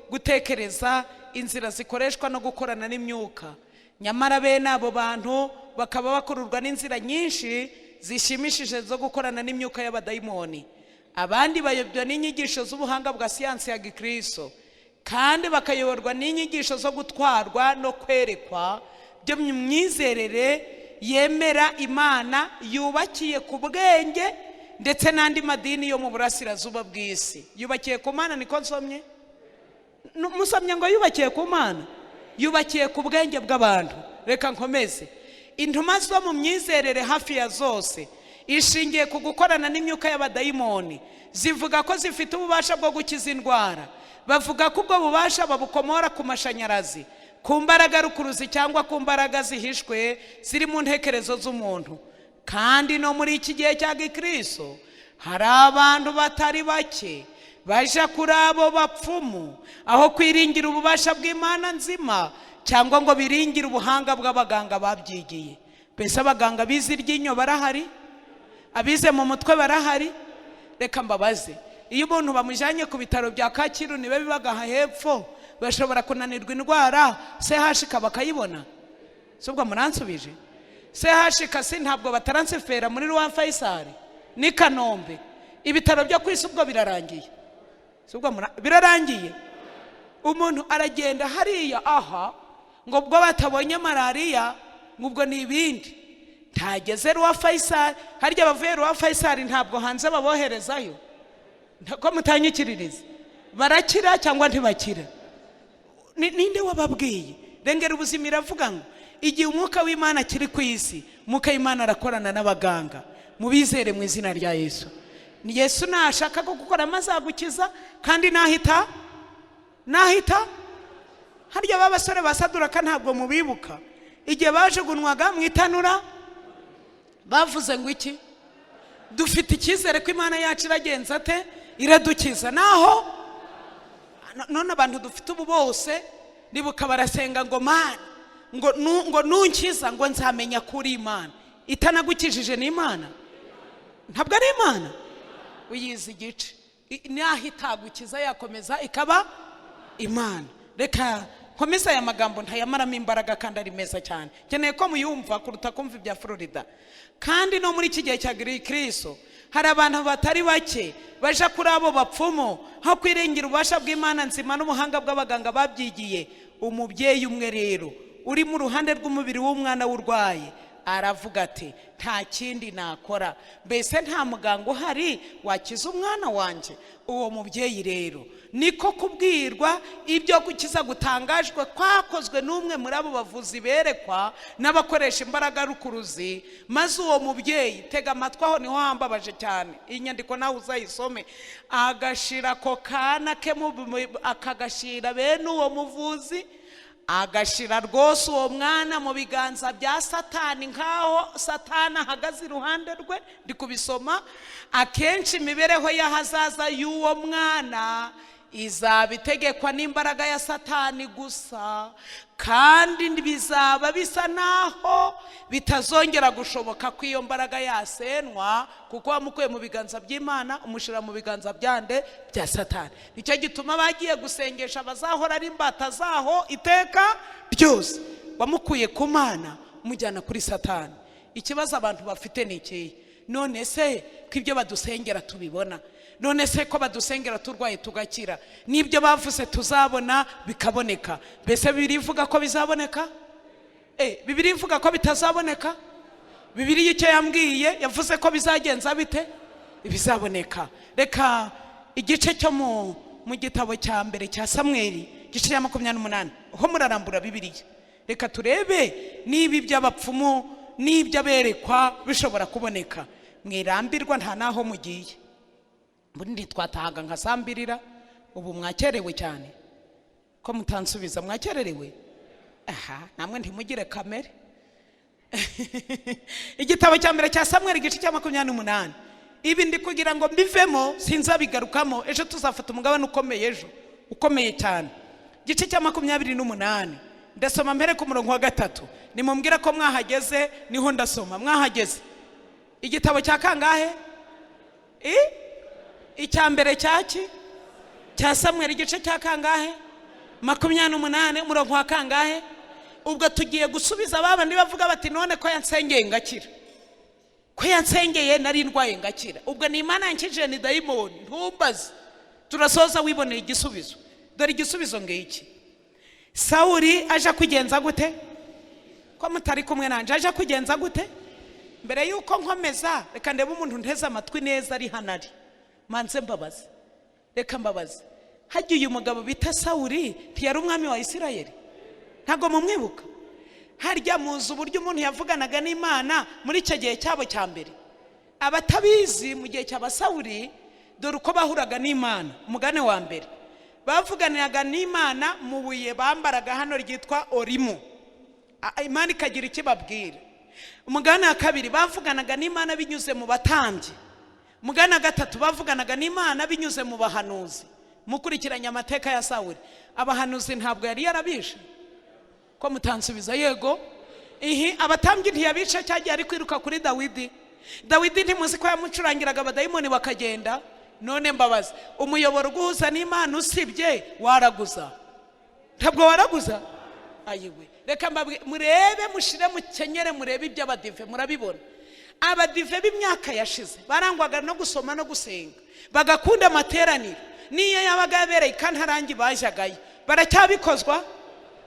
gutekereza inzira zikoreshwa no gukorana n'imyuka. Nyamara bene abo bantu bakaba bakururwa n'inzira nyinshi zishimishije zo gukorana n'imyuka y'abadayimoni. Abandi bayobya n'inyigisho z'ubuhanga bwa siyansi ya Gikristo, kandi bakayoborwa n'inyigisho zo gutwarwa no kwerekwa byo myizerere yemera Imana yubakiye ku bwenge, ndetse n'andi madini yo mu burasirazuba bw'isi. Yubakiye ku Mana, niko nsomye? Musomye ngo yubakiye ku Mana? Yubakiye ku bwenge bw'abantu. Reka nkomeze. Intuma zo mu myizerere hafi ya zose ishingiye ku gukorana n'imyuka y'abadayimoni. Zivuga ko zifite ububasha bwo gukiza indwara. Bavuga ko ubwo bubasha babukomora ku mashanyarazi, ku mbaraga rukuruzi cyangwa ku mbaraga zihishwe ziri mu ntekerezo z'umuntu. Kandi no muri iki gihe cya Gikristo hari abantu batari bake baje kuri abo bapfumu aho kwiringira ububasha bw'Imana nzima, cyangwa ngo biringire ubuhanga bw'abaganga babyigiye. Mbese abaganga bize iryinyo barahari? Abize mu mutwe barahari? Reka mbabaze, iyo umuntu bamujanye ku bitaro bya Kacyiru nibe bibagaha hepfo, bashobora kunanirwa indwara CHK bakayibona? Subwo muransubije? CHK si ntabwo bataransifera muri Rwa Faisal ni Kanombe, ibitaro byo kwisi ubwo birarangiye? Subwo birarangiye? Umuntu aragenda hariya aha ngo ubwo batabonye malaria ngubwo ni ibindi, ntageze Rwa Faisal. Harya bavuye Rwa Faisal ntabwo hanze baboherezayo? Ntako mutanyikiririza barakira cyangwa ntibakira? Ninde wababwiye? Rengera ubuzima iravuga ngo igihe umwuka w'Imana kiri ku isi, umwuka w'Imana arakorana n'abaganga. Mubizere mu izina rya Yesu. Ni Yesu nashaka ko gukora amazagukiza, kandi nahita harya babasore basaduraka ntabwo mubibuka igihe bajugunwaga mu itanura bavuze ngo iki? Dufite icyizere ko Imana yacu iragenza ate? Iradukiza. Naho none abantu dufite ubu bose nibuka barasenga ngo Mana ngo nunkiza ngo nzamenya kuri Imana. Itanagukijije ni Imana? Ntabwo ari Imana? Uyizi igice naho itagukiza yakomeza ikaba Imana. Reka nkomeza aya magambo ntayamaramo imbaraga kandi ari meza cyane, keneye ko muyumva kuruta kumva ibya Florida. Kandi no muri iki gihe cya Kristo hari abantu batari bake baje kuri abo bapfumu aho kwiringira ububasha bw'Imana nzima n'ubuhanga bw'abaganga babyigiye. Umubyeyi umwe rero uri mu ruhande rw'umubiri w'umwana w'urwaye aravuga ati nta kindi nakora, mbese nta muganga uhari wakiza umwana wanjye? Uwo mubyeyi rero niko kubwirwa ibyo gukiza gutangajwe kwakozwe n'umwe muri abo bavuzi berekwa n'abakoresha imbaraga rukuruzi. Maze uwo mubyeyi, tega amatwi aho niho hambabaje cyane, iyi nyandiko nawe uzayisome, agashira ko kana ke akagashira bene uwo muvuzi, agashira rwose uwo mwana mu biganza bya Satani, nkaho Satani ahagaze iruhande rwe. Ndi kubisoma. Akenshi imibereho y'ahazaza y'uwo mwana izaba itegekwa n'imbaraga ya Satani gusa, kandi bizaba bisa naho bitazongera gushoboka ko iyo mbaraga yasenwa, kuko wamukuye mu biganza by'Imana umushira mu biganza byande bya Satani. Nicyo gituma bagiye gusengesha bazahora ari imbata zaho iteka byose. Wamukuye ku Mana umujyana kuri Satani. Ikibazo abantu bafite ni iki? None se ko ibyo badusengera tubibona? None se ko badusengera turwaye tugakira? Nibyo bavuze tuzabona bikaboneka. Mbese Bibiliya ivuga ko bizaboneka? Bibiliya ivuga ko bitazaboneka? Bibiliya icyo yambwiye yavuze ko bizagenza bite? Bizaboneka. Reka igice cyo mu gitabo cya mbere cya Samweli, igice cya 28, ho murarambura Bibiliya. Reka turebe niba iby'abapfumu n'ibyaberekwa bishobora kuboneka. Mwirambirwa nta naho mugiye. Bundi twatahaga nkasambirira, ubu mwakerewe cyane ko mutansubiza. Mwakererewe? Namwe ntimugire kamere. Igitabo cya mbere cya Samweli igice cya 28. Ibi ndi kugira ngo mbivemo, sinzabigarukamo. Ejo tuzafata umugabane ukomeye, ejo ukomeye cyane. Igice cya 28 ndasoma mbere ku murongo wa 3. Nimumbwira ko mwahageze, niho ndasoma. Mwahageze? Igitabo cya kangahe? Icya mbere cyaki cya Samweli igice cya kangahe? 28 umurongo wa kangahe? Ubwo tugiye gusubiza babandi bavuga bati none ko yansengeye ngakira, ko yansengeye nari ndwaye ngakira, ubwo ni Imana yankije ni dayimoni? Ntumbaze. Turasoza wibonera igisubizo. Dore igisubizo ngiki. Sawuli aje kugenza gute? Ko mutari kumwe nanje, aje kugenza gute? Mbere yuko nkomeza, reka ndebe umuntu nteze amatwi neza ari hanari. Manze mbabaze. Reka mbabaze. Hagiye umugabo bita Sawuli, ntiyari umwami wa Isirayeli? Ntago mumwibuka? Harya muzi uburyo umuntu yavuganaga n'Imana muri icyo gihe cyabo cya mbere? Abatabizi mu gihe cy'aba Sawuli, dore uko bahuraga n'Imana. Umugane wa mbere, bavuganiraga n'Imana mu buye bambaraga hano ryitwa Orimu. Imana ikagira ikibabwira. Umugane wa kabiri, bavuganaga n'Imana binyuze mu batambyi. Umugane wa gatatu, bavuganaga n'Imana binyuze mu bahanuzi. Mukurikiranye amateka ya Sawuli, abahanuzi ntabwo yari yarabishe? Ko mutansubiza yego? Abatambyi ntiyabica, cyagiye ari kwiruka kuri Dawidi. Dawidi ntimuzi ko yamucurangiraga abadayimoni bakagenda? None mbabaza, umuyoboro guhuza n'Imana usibye waraguza? Ntabwo waraguza? Ayiwe, reka murebe, mushire mukenyere, murebe iby'abadive, murabibona. Abadive b'imyaka yashize barangwaga no gusoma no gusenga, bagakunda amateraniro. Niyo yabaga yabereye kantarangi bajagayo. Baracyabikozwa?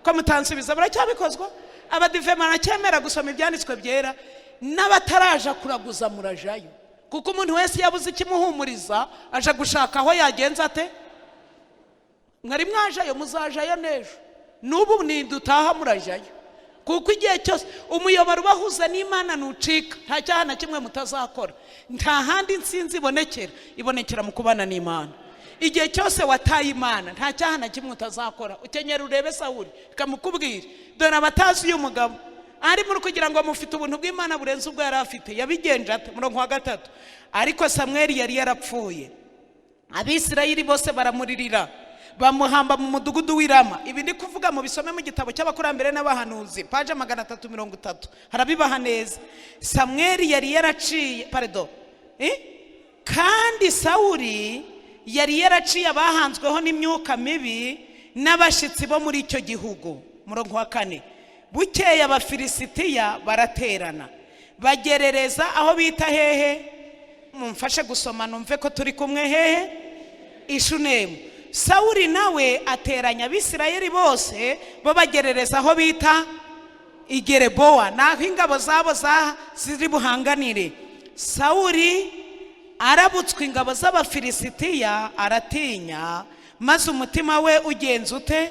Ko mutansubiza, baracyabikozwa? Abadive baracyemera gusoma ibyanditswe byera, n'abataraja kuraguza murajayo. Kuko umuntu wese yabuze ikimuhumuriza aje gushaka aho yagenza ate. Mwari mwajayo, muzajayo nejo. Nubu nidutaha murajayo. Kuko igihe cyose umuyoboro bahuza n'Imana nucika, nta cyaha na kimwe mutazakora. Nta handi insinzi ibonekera mu kubana n'Imana. Igihe cyose wataye Imana, nta cyaha na kimwe utazakora. Ukenyera urebe Sawuli, kamukubwira. Dore abatazi uyu mugabo ari muri kugira ngo mufite ubuntu bw'Imana burenze ubwo yari afite. Yabigenje ate? Murongo wa 3. Ariko Samweli yari yarapfuye. Abisirayeli bose baramuririra, bamuhamba mu mudugudu w'Irama. Ibi ndi kuvuga mu bisome mu gitabo cy'abakurambere n'abahanuzi, page 330. Harabibaha neza. Samweli yari yaraciye, kandi Sawuli yari yaraciye abahanzweho n'imyuka mibi n'abashitsi bo muri icyo gihugu. Murongo wa 4. Bukeye abafilisitiya baraterana, bagerereza aho bita hehe? Mumfashe gusoma numve ko turi kumwe. Hehe? Ishunemu. Sawuli nawe ateranya Abisirayeli bose, bo bagerereza aho bita Igerebowa, naho ingabo zabo ziri buhanganire. Sawuli arabutswe ingabo z'abafilisitiya, aratinya, maze umutima we ugenza ute?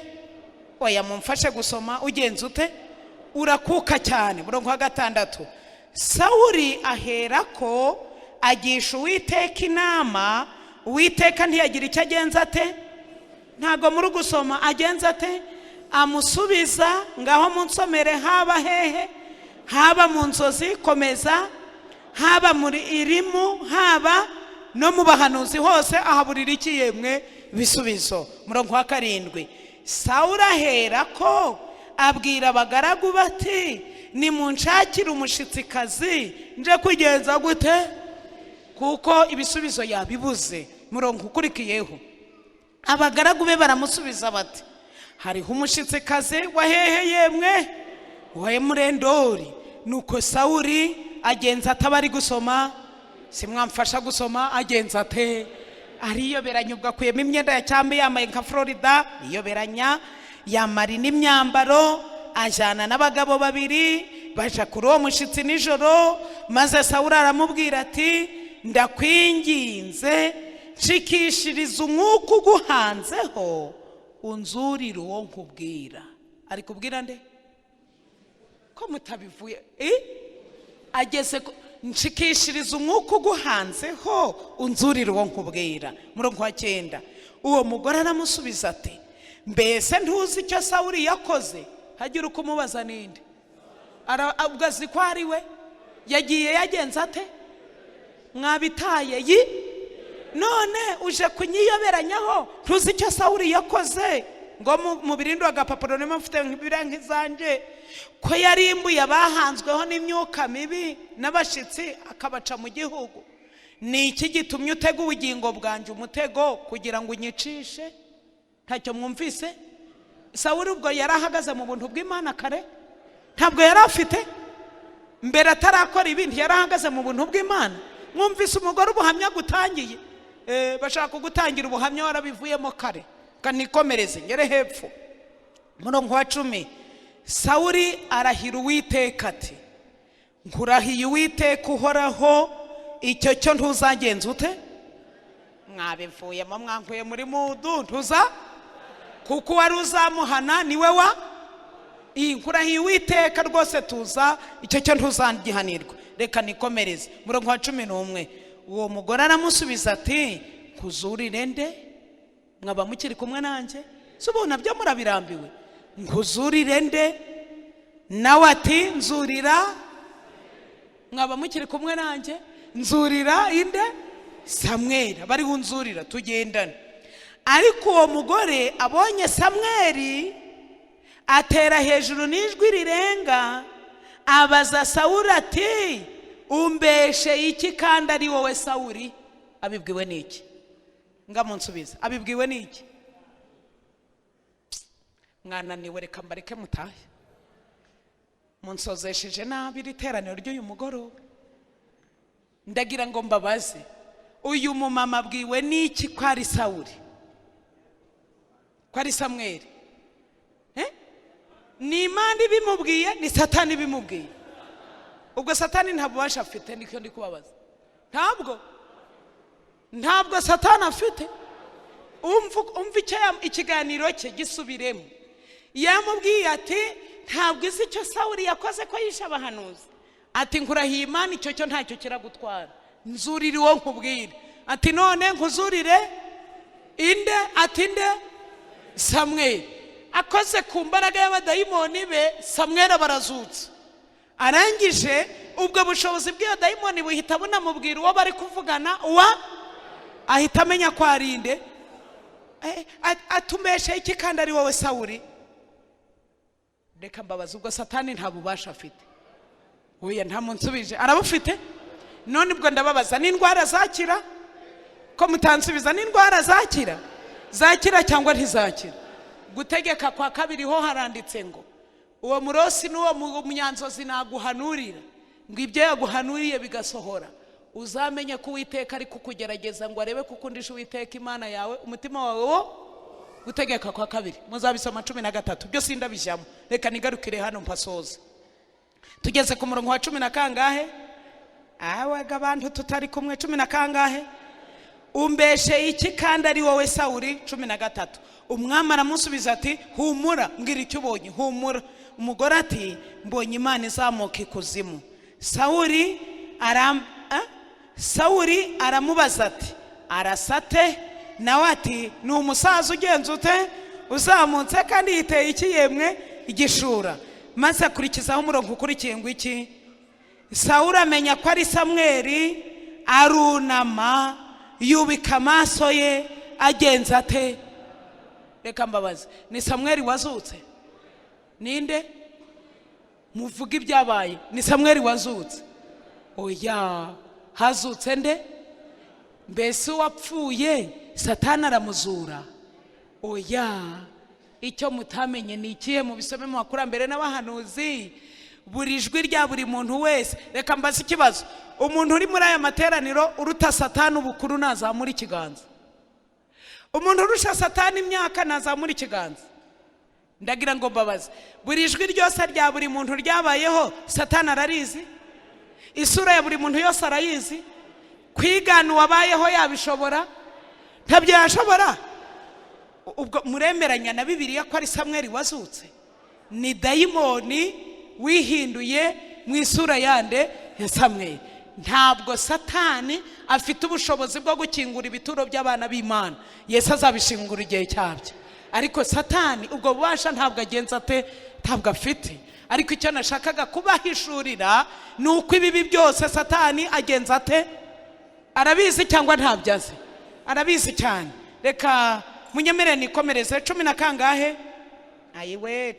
Oya, mumfashe gusoma. Ugenza ute? Urakuka cyane. Murongo wa 6. Sawuli aherako agisha Uwiteka inama. Uwiteka ntiyagira icyo agenza ate? Ntago muri gusoma. Agenza ate? Amusubiza, ngaho munsomere. Haba hehe? Haba mu nzozi, komeza. Haba muri Irimu, haba no mu bahanuzi hose ahaburira iki yemwe? bisubizo. Murongo wa 7, Sawuli ahera ko abwira abagaragu bati nimunshakire umushitsikazi nje kugenza gute, kuko ibisubizo yabibuze. Murongo ukurikiyeho, abagaragu be baramusubiza bati hariho umushitsikazi wa hehe yemwe, wa Murendori. Nuko Sawuli agenza atabari gusoma, simwamfasha gusoma, agenza ate ariyoberanya, ubwo akuyemo imyenda ya cyambe yambaye nka Florida, iyoberanya yamara n'imyambaro, ajana n'abagabo babiri baje kuri uwo mushitsi nijoro. Maze Sawuli aramubwira ati ndakwinginze nshikishiriza umwuka uguhanzeho unzurire uwo nkubwira. Ari kubwira nde ko mutabivuye? Ageze nshikishiriza umwuka uguhanzeho unzurire uwo nkubwira. Murongo wa 9, uwo mugore aramusubiza ati mbese ntuzi icyo Sawuli yakoze? Hagira uko umubaza ninde, ubwazi ko ari we yagiye yagenza ate? Mwabitaye none uje kunyiyoberanyaho, ntuzi icyo Sawuli yakoze ngo mu birindwa agapapuro nimo mfite nk'ibirangi zanje ko yarimbuye abahanzweho n'imyuka mibi n'abashitsi akabaca mu gihugu. Ni iki gitumye utega ubugingo bwanje umutego kugira ngo unyicishe? Ntacyo mwumvise? Sawuli ubwo yarahagaze mu buntu bw'Imana kare, ntabwo yarafite mbere atarakora ibindi, yarahagaze mu buntu bw'Imana. Mwumvise umugore ubuhamya gutangiye, bashaka gutangira ubuhamya warabivuyemo kare. Kanikomereze ngere hepfo. Murongo wa 10, Sawuli arahira Uwiteka ati nkurahiye Uwiteka uhoraho, icyo cyo ntuzagenza ute? Mwabivuyemo, mwankuye muri mudu ntuza, kuko wari uzamuhana niwe wa nkurahiye Uwiteka rwose tuza, icyo cyo ntuzangihanirwa. Reka nikomereze. Murongo wa 11, uwo mugore aramusubiza ati nkuzurire nde? Mwaba mukiri kumwe nanjye? Subona byo murabirambiwe. Nkuzurire nde? Nawe ati nzurira. Mwaba mukiri kumwe nanjye? Nzurira inde? Samweli. Bari unzurira tugendane. Ariko uwo mugore abonye Samweli atera hejuru n'ijwi rirenga, abaza Sawuli ati umbeshe iki kandi ari wowe Sawuli? Abibwiwe n'iki? Ngamunsubiza, abibwiwe n'iki? Mwananiwe, reka mbareke mutahe. Munsozesheje nabi iteraniro ry'uyu mugoroba. Ndagira ngo mbabaze, uyu mumama abwiwe n'iki ko ari Sawuli? Ko ari Samweli? Ni Imana ibimubwiye? Ni Satani ibimubwiye? Ubwo Satani ntabwo basha afite, niko ndi kubabaza. Ntabwo Satani afite. Umva ikiganiro cye gisubiremo. Yamubwiye ati ntabwo izi icyo Sawuli yakoze ko yisha abahanuzi. Ati nkurahiye Imana icyo cyo ntacyo kiragutwara, nzurire uwo nkubwire. Ati none nkuzurire inde? Ati nde? Samweli. Akoze ku mbaraga y'abadayimoni be, Samweli barazutse. Arangije ubwo bushobozi bw'iyo dayimoni buhita bunamubwira uwo bari kuvugana, ahita amenya ko ari inde. Atumbeshe iki kandi ari wowe Sawuli? Reka mbabaza, ubwo Satani nta bubasha afite? Oya, nta munsubije. Arabufite? None ubwo ndababaza, n'indwara zakira? Ko mutansubiza, n'indwara zakira? Zakira cyangwa ntizakira? Gutegeka kwa 2 ho haranditse ngo uwo murosi n'uwo munyanzozi naguhanurira, ngo ibyo yaguhanuriye bigasohora, uzamenye ko Uwiteka ari kukugerageza ngo arebe kukundisha Uwiteka Imana yawe umutima wawe wo. Gutegeka kwa 2 muzabisoma 13. Byo sindabijyamo, reka nigarukire hano mpasoze. Tugeze ku murongo wa 10 na kangahe? Awaga abantu tutari kumwe. 10 na kangahe? Umbeshe iki kandi ari wowe Sawuli? 13. Umwami aramusubiza ati humura, mbwira icyo ubonye. Humura. Umugore ati mbonye Imana izamuka ikuzimu. Sawuli aramubaza ati arasate? Nawe ati ni umusaza ugenza ute uzamutse kandi yiteye iki yemwe? Igishura. Maze akurikizaho umurongo ukurikiye ngo iki? Sawuli amenya ko ari Samweli, arunama yubika amaso ye agenza ate? Reka mbabaze, ni Samweli wazutse? Ninde? Muvuga ibyabaye. Ni Samweli wazutse? Oya, hazutse nde? Mbese wapfuye Satani aramuzura? Oya, icyo mutamenye ni ikihe? Mu bisome mu bakurambere n'abahanuzi buri jwi rya buri muntu wese. Reka mbaze ikibazo, umuntu uri muri aya materaniro uruta Satani ubukuru nazamura ikiganza? Umuntu urusha Satani imyaka nazamura ikiganza? Ndagira ngo mbabaze, buri jwi ryose rya buri muntu ryabayeho Satani ararizi? Isura ya buri muntu yose arayizi? Kwigana wabayeho yabishobora? Ntabyo yashobora. Ubwo muremeranya na Bibiliya ko ari Samweli wazutse? Ni dayimoni wihinduye mu isura yande ya Samweli. Ntabwo Satani afite ubushobozi bwo gukingura ibituro by'abana b'Imana. Yesu azabishingura igihe cyabyo. Ariko Satani ubwo bubasha ntabwo agenza ate? Ntabwo afite. Ariko icyo nashakaga kubahishurira ni uko ibibi byose Satani agenza ate? Arabizi cyangwa ntabyo azi? Arabizi cyane. Reka munyemere nikomereze 10 na kangahe? Ayiwe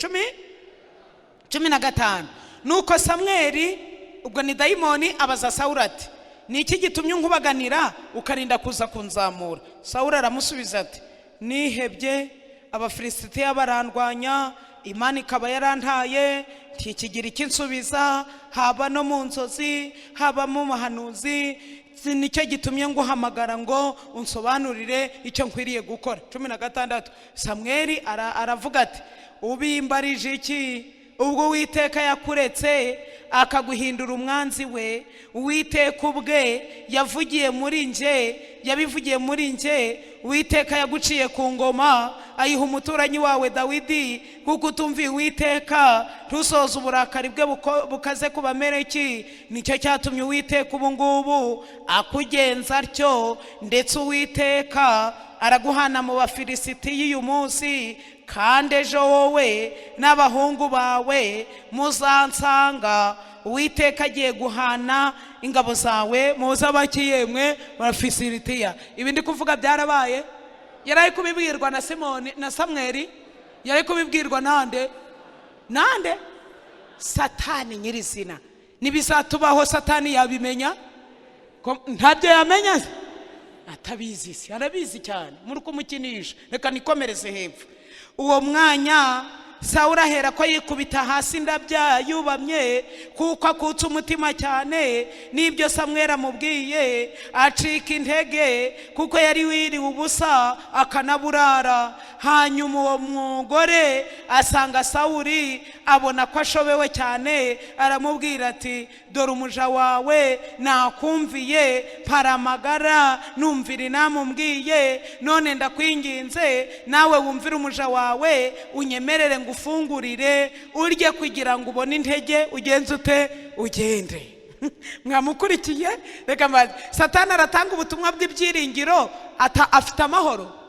15. Nuko Samweli, ubwo ni dayimoni, abaza Sawuli ati, ni iki gitumye nkubaganira ukarinda kuza kunzamura? Sawuli aramusubiza ati, nihebye, Abafilisitiya barandwanya, Imana ikaba yarantaye, ntikigira ikinsubiza, haba no mu nzozi, haba mu mahanuzi. Nicyo gitumye nguhamagara ngo unsobanurire icyo nkwiriye gukora. 16. Samweli aravuga ati, ubimbarije iki? Ubwo Uwiteka yakuretse akaguhindura umwanzi we, Uwiteka ubwe yabivugiye muri nje, Uwiteka yaguciye ku ngoma ayiha umuturanyi wawe Dawidi, kuko utumviye Uwiteka ntusoze uburakari bwe bukaze ku Bameleki. Nicyo cyatumye Uwiteka ubu ngubu akugenza atyo, ndetse Uwiteka araguhana mu Bafilisitiya uyu munsi, kandi ejo wowe n'abahungu bawe muzansanga. Uwiteka agiye guhana ingabo zawe muza bakiyemwe Bafilisitiya. Ibi ndi kuvuga byarabaye? Yari kubibwirwa na Simoni na Samweli? Yari kubibwirwa nande? Satani nyirizina. Nibizatubaho Satani yabimenya? Ntabyo yamenya? Atabizi se, arabizi cyane. Muri kumukinisha. Reka nikomereze hepfo. Uwo mwanya Sawuli ahera ko yikubita hasi ndabya yubamye, kuko akutse umutima cyane nibyo Samweli amubwiye, acika intege kuko yari wiriwe ubusa akanaburara. Hanyuma uwo mugore asanga Sawuli, abona ko ashobewe cyane, aramubwira ati, dore umuja wawe nakumviye paramagara, numvira inama umbwiye, none ndakwinginze nawe wumvira umuja wawe, unyemerere ngufungurire urye kugira ngo ubone intege ugenze ute ugende. Mwamukurikiye? Reka mbaze, Satani aratanga ubutumwa bw'ibyiringiro, afite amahoro?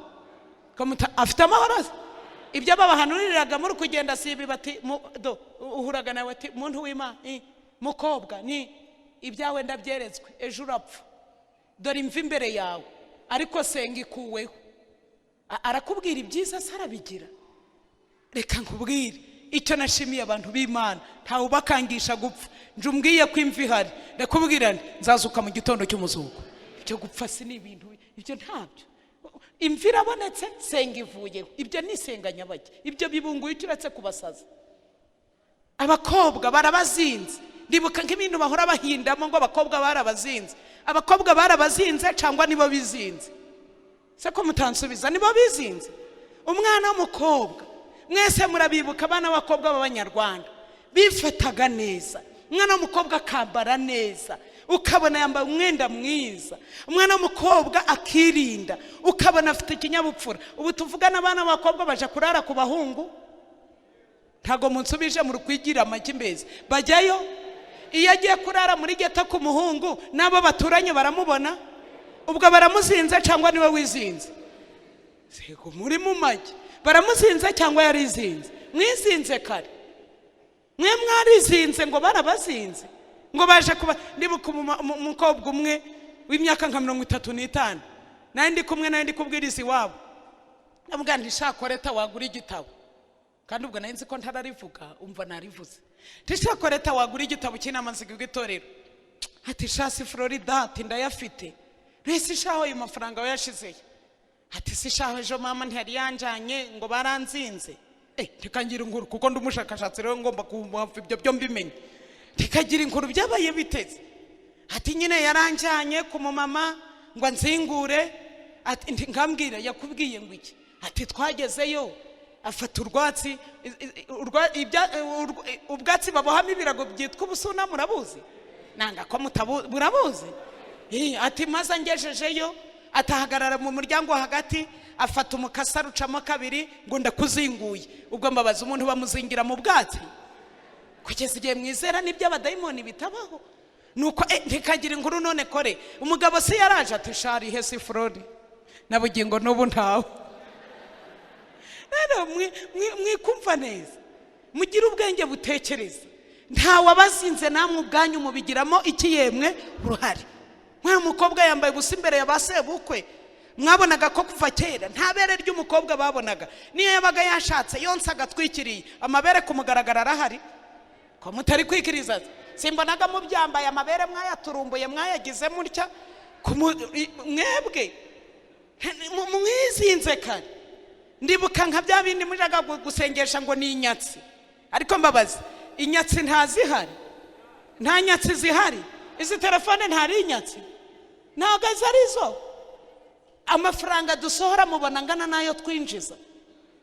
Afite amahoro? Ibyo babahanuriraga muri kugenda sibi bati uhuraga nawe ati, muntu w'Imana mukobwa, ni ibyawe ndabyeretswe, ejo urapfa, dore imva imbere yawe, ariko senga ikuweho. Arakubwira ibyiza sarabigira? Reka nkubwire, icyo nashimiye abantu b'Imana, ntawe ubakangisha gupfa. Nje umbwiye ko imva ihari, ndakubwira nti nzazuka mu gitondo cy'umuzuko. Ibyo gupfa si ni ibintu, ibyo ntabyo. Imva irabonetse, senga ivuyeho. Ibyo ni isenganya bake, ibyo bibunguye uretse kubasaza. Abakobwa barabazinze. Ndibuka nk'ibintu bahora bahindamo ngo abakobwa barabazinze. Abakobwa barabazinze cyangwa nibo bizinze? Se ko mutansubiza, nibo bizinze? Umwana w'umukobwa, mwese murabibuka abana b'abakobwa b'Abanyarwanda bifataga neza. Umwana w'umukobwa akambara neza, ukabona yambaye umwenda mwiza. Umwana w'umukobwa akirinda, ukabona afite ikinyabupfura. Ubu tuvugana abana b'abakobwa baje kurara ku bahungu? Ntago munsubije mu rukwigira amaki mbeze bajyayo? Iyo agiye kurara muri geta ku muhungu, nabo baturanye baramubona, ubwo baramuzinze cyangwa niwe wizinze? Sego muri mu magi, baramuzinze cyangwa yarizinze? Mwizinze kare, mwe mwarizinze ngo barabazinze, ngo baje kuba. Ndibuka umukobwa umwe w'imyaka nka 35, nandi kumwe nandi kubwiriza iwabo namubwira nti shako leta wagura igitabo kandi ubwo nari nzi ko ntararivuga umva narivuze nti shako leta wagura igitabo cy'inamaziga itorero ati shasi Floride ati ndayafite nese shaho ayo mafaranga wayashizeye ati si shaho ejo mama ntiyari yanjanye ngo baranzinze ntikangira inkuru kuko ndumushakashatsi rero ngomba kumva ibyo byo mbimenye ntikangira inkuru byabaye biteze ati nyine yaranjanye ku mama ngo nzingure ati ngambwira yakubwiye ngo iki ati twagezeyo afata urwatsi ubwatsi babohamo ibirago byitwa ubusuna murabuzi nanga ko murabuzi ati maze ngejejeyo atahagarara mu muryango hagati afata umukasa rucamo kabiri ngo ndakuzinguye ubwo mbabaza umuntu bamuzingira mu bwatsi kugeza igihe mwizera n'ibyo abadayimoni bitabaho nuko ntikagira inkuru none kore umugabo se yaraje ati shari hesi Floride nabugingo n'ubu ntawe rero mwikumva neza mugira ubwenge butekereza ntawe abazinze namwe ubwanyu mubigiramo iki yemwe uruhare mwa mukobwa yambaye gusa imbere ya basebukwe mwabonaga ko kuva kera nta bere ry'umukobwa babonaga niyo yabaga yashatse yonsa agatwikiriye amabere kumugaragara arahari ko mutari kwikiriza simbonaga mu byambaye amabere mwayaturumbuye mwayagize mutya mwebwe mwizinze kare ndibuka nka bya bindi mujaga gusengesha ngo ni inyatsi ariko mbabaza inyatsi ntazihari nta nyatsi zihari izi telefone ntari inyatsi ntabwo arizo amafaranga dusohora mubona ngana nayo twinjiza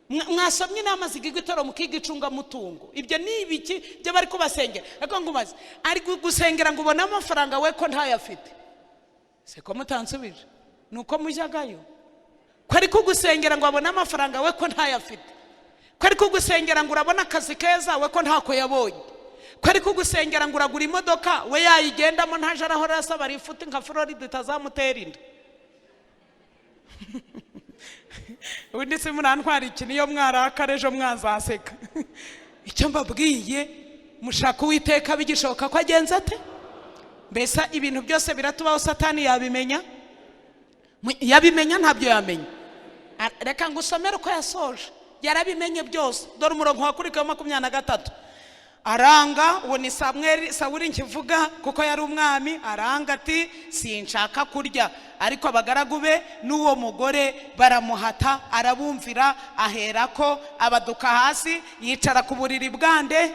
mwasomye inama zigiga itoro mukiga icungamutungo ibyo ni ibiki byo bari kubasengera ariko ngumaze ari gusengera ngo ubone amafaranga we ko ntayafite se ko mutansubije nuko mujyagayo ko ari kugusengera ngo abone amafaranga we ko ntayafite ko ari kugusengera ngo urabona akazi keza we ko ntako yabonye ko ari kugusengera ngo uragura imodoka we yayigendamo ntaje arahora asaba rifuti nka Floride itazamutera inda ubundi se murantwara iki niyo mwarakare ejo mwazaseka icyo mbabwiye mushaka Uwiteka bigishoboka ko agenza ate mbese ibintu byose biratubaho satani yabimenya ntabyo yamenya reka ngusomere uko yasoje yarabimenye byose dore umurongo wakurikira 23 aranga uwo ni Sawuli nkivuga kuko yari umwami aranga ati sinshaka kurya ariko abagaragu be n'uwo mugore baramuhata arabumvira aherako abaduka hasi yicara ku buriri bwande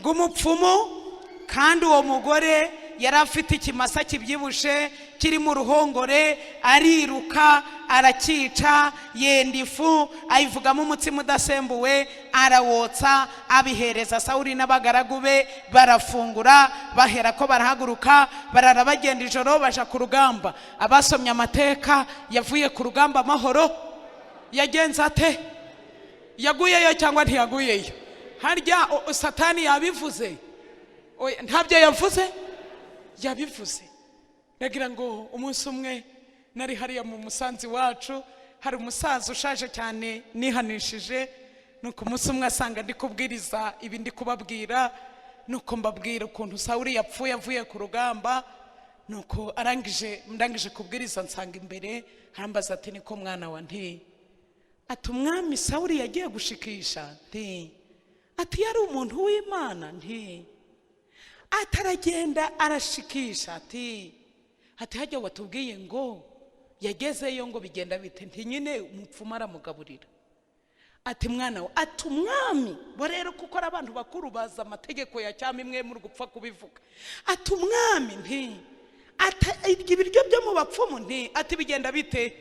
bw'umupfumu kandi uwo mugore yari afite ikimasa kibyibushe kiri mu ruhongore ariruka arakica yenda ifu ayivugamo umutsima udasembuwe arawotsa abihereza Sawuli n'abagaragu be barafungura bahera ko barahaguruka barara bagenda ijoro baja ku rugamba abasomye amateka yavuye ku rugamba amahoro yagenza ate yaguyeyo cyangwa ntiyaguyeyo harya satani yabivuze ntabyo yabivuze nagira ngo umunsi umwe nari hariya mu musanzi wacu hari umusaza ushaje cyane nihanishije nuko umunsi umwe asanga ndi kubwiriza ibi ndi kubabwira nuko mbabwira ukuntu Sawuli yapfuye avuye ku rugamba nuko ndangije kubwiriza nsanga imbere harambaza ati niko mwana wa nti ati umwami Sawuli yagiye gushikisha nti ati yari umuntu w'Imana nti ataragenda arashikisha ati hajya watubwiye ngo yagezeyo ngo bigenda bite nti nyine umupfumu aramugaburira ati mwana we ati umwami bo rero kuko ari abantu bakuru baza amategeko ya cyami imwe muri gupfa kubivuga ati umwami nti ibiryo byo mu bapfumu nti ati bigenda bite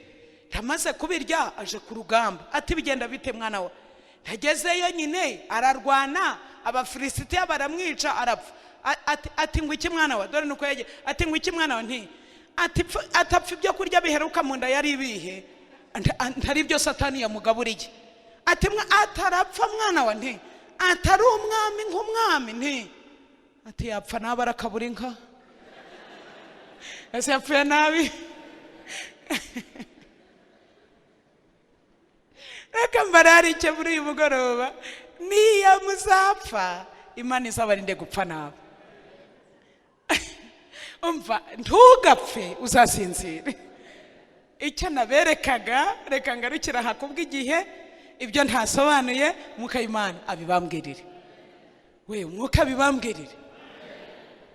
ntamaze kubirya aje ku rugamba ati bigenda bite mwana we ntagezeyo nyine ararwana abafilisitiya baramwica arapfa ati ngo iki mwana wa dore nuko yagiye ati ngo iki mwana wa nti atapfa ibyo kurya biheruka mu nda yari ibihe ntari byo satani yamugaburiye ati atarapfa mwana wa nti atari umwami nk'umwami nti ati yapfa nabi arakabura inka ese yapfuye nabi reka mbararike muri uyu mugoroba niyo muzapfa Imana izabarinde gupfa nabi umva ntugapfe uzasinzire. Icyo naberekaga reka ngarukira hakubwa igihe ibyo ntasobanuye mwuka Imana abibambwirire. We mwuka bibambwirire.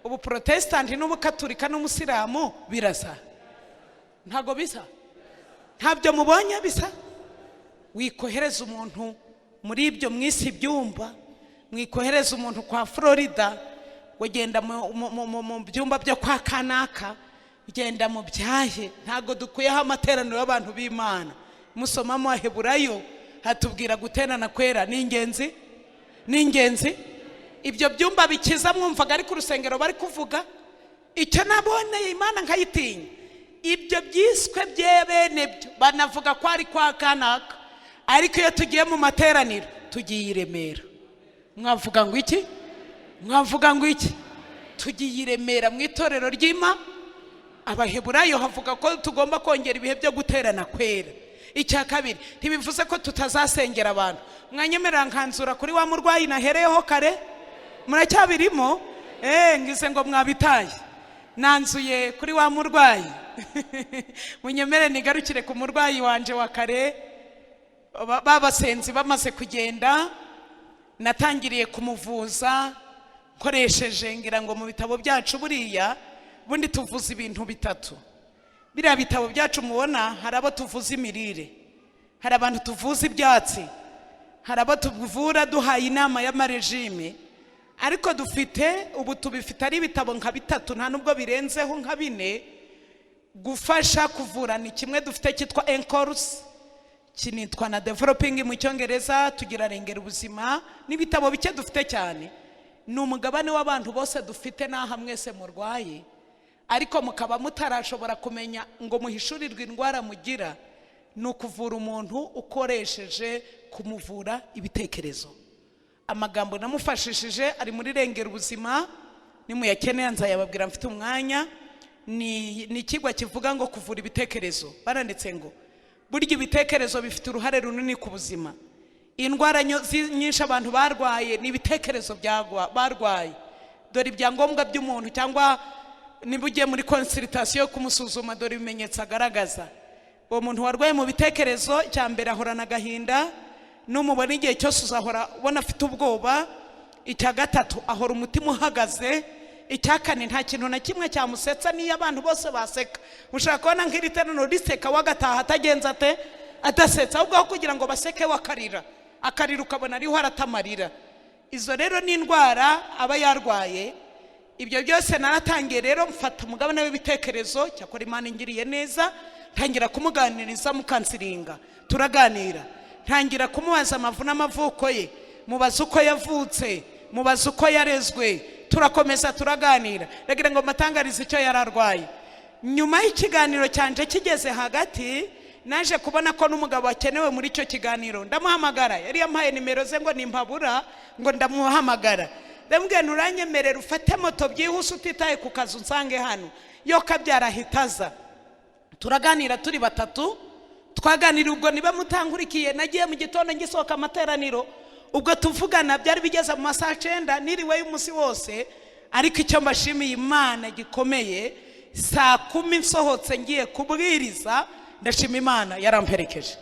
Ubu Protestant n'Ubukatolika n'Umusilamu birasa? Ntago bisa? Ntabyo mubonye bisa? Wikohereza umuntu muri ibyo mwisi byumba, mwikohereza umuntu kwa Florida, wagenda mu byumba byo kwa kanaka, ugenda mu byahe. Ntago dukuyeho amateraniro y'abantu b'Imana. Musoma mu Heburayo hatubwira guterana kwera n'ingenzi. Ibyo byumba bikiza mwumvaga ari ku rusengero bari kuvuga. Icyo naboneye Imana nkayitinya. Ibyo byiswe byebene byo banavuga ko ari kwa kanaka, ariko iyo tugiye mu materaniro tugiye iremera. Mwavuga ngo iki? Tugiye iremera mu itorero ry'Imana. Abaheburayo havuga ko tugomba kongera ibihe byo guterana kwera. Icya kabiri, ntibivuze ko tutazasengera abantu. Mwanyemerera nkanzura kuri wa murwayi nahereyeho kare? Muracyabirimo? Ngize ngo mwabitaye. Nanzuye kuri wa murwayi. Munyemere nigarukire ku murwayi wanje wa kare. Babasenzi bamaze kugenda, natangiriye kumuvuza nkoresheje ngira ngo mu bitabo byacu buriya bundi tuvuza ibintu bitatu. Biriya bitabo byacu mubona, hari abo tuvuza imirire, hari abantu tuvuza ibyatsi, hari abo tuvura duhaye inama y'amarejime. Ariko dufite ubu tubifite ari ibitabo nka bitatu, nta nubwo birenzeho nka 4 gufasha kuvura. Ni kimwe dufite cyitwa Encores, kinitwa na Developing mu Cyongereza, tugira rengera ubuzima. N'ibitabo bike dufite cyane. Ni umugabane w'abantu bose dufite naha mwese murwaye, ariko mukaba mutarashobora kumenya ngo muhishurirwe indwara mugira. Ni ukuvura umuntu ukoresheje kumuvura ibitekerezo. Amagambo namufashishije ari muri rengera ubuzima, nimuyakeneye nzayababwira mfite umwanya. Ni ikigwa kivuga ngo kuvura ibitekerezo. Baranditse ngo burya ibitekerezo bifite uruhare runini ku buzima. Indwara nyinshi abantu barwaye ni ibitekerezo barwaye. Dore ibyangombwa by'umuntu, cyangwa niba ugiye muri consultation kumusuzuma, dore ibimenyetso agaragaza. Uwo muntu warwaye mu bitekerezo, cya mbere ahorana agahinda, n'umubona igihe cyose uzahora ubona afite ubwoba. Icya gatatu, ahora umutima uhagaze. Icya kane, nta kintu na kimwe cyamusetsa niyo abantu bose baseka. Ushaka kubona nk'iri teraniro riseka wagataha atagenza ate adasetsa, ahubwo aho kugira ngo baseke wakarira, ukabona ariho aratamarira. Izo rero ni indwara aba yarwaye. Ibyo byose naratangiye rero mfata umugabane w'ibitekerezo. Cyakora Imana ingiriye neza, ntangira kumuganiriza mukansiringa, turaganira. Ntangira kumubaza Amavuna amavuko ye, mubaza uko yavutse, mubaza uko yarezwe, turakomeza turaganira. Ndagira ngo matangarize icyo yararwaye. Nyuma y'ikiganiro cyanje kigeze hagati, naje kubona ko n'umugabo akenewe muri icyo kiganiro. Ndamuhamagara, yari yampaye nimero ze ngo nimpabura ngo ndamuhamagara. Ndamubwiye nuranyemerera ufate moto byihuse utitaye ku kazi unsange hano. Yo kabyara hitaza. Turaganira turi batatu. Twaganira ubwo niba mutangurikiye, nagiye mu gitondo ngisohoka amateraniro. Ubwo tuvugana byari bigeze mu masaha 9 niriwe y'umunsi wose. Ariko icyo mbashimiye Imana gikomeye, saa 10 nsohotse ngiye kubwiriza, ndashima Imana yaramperekeje.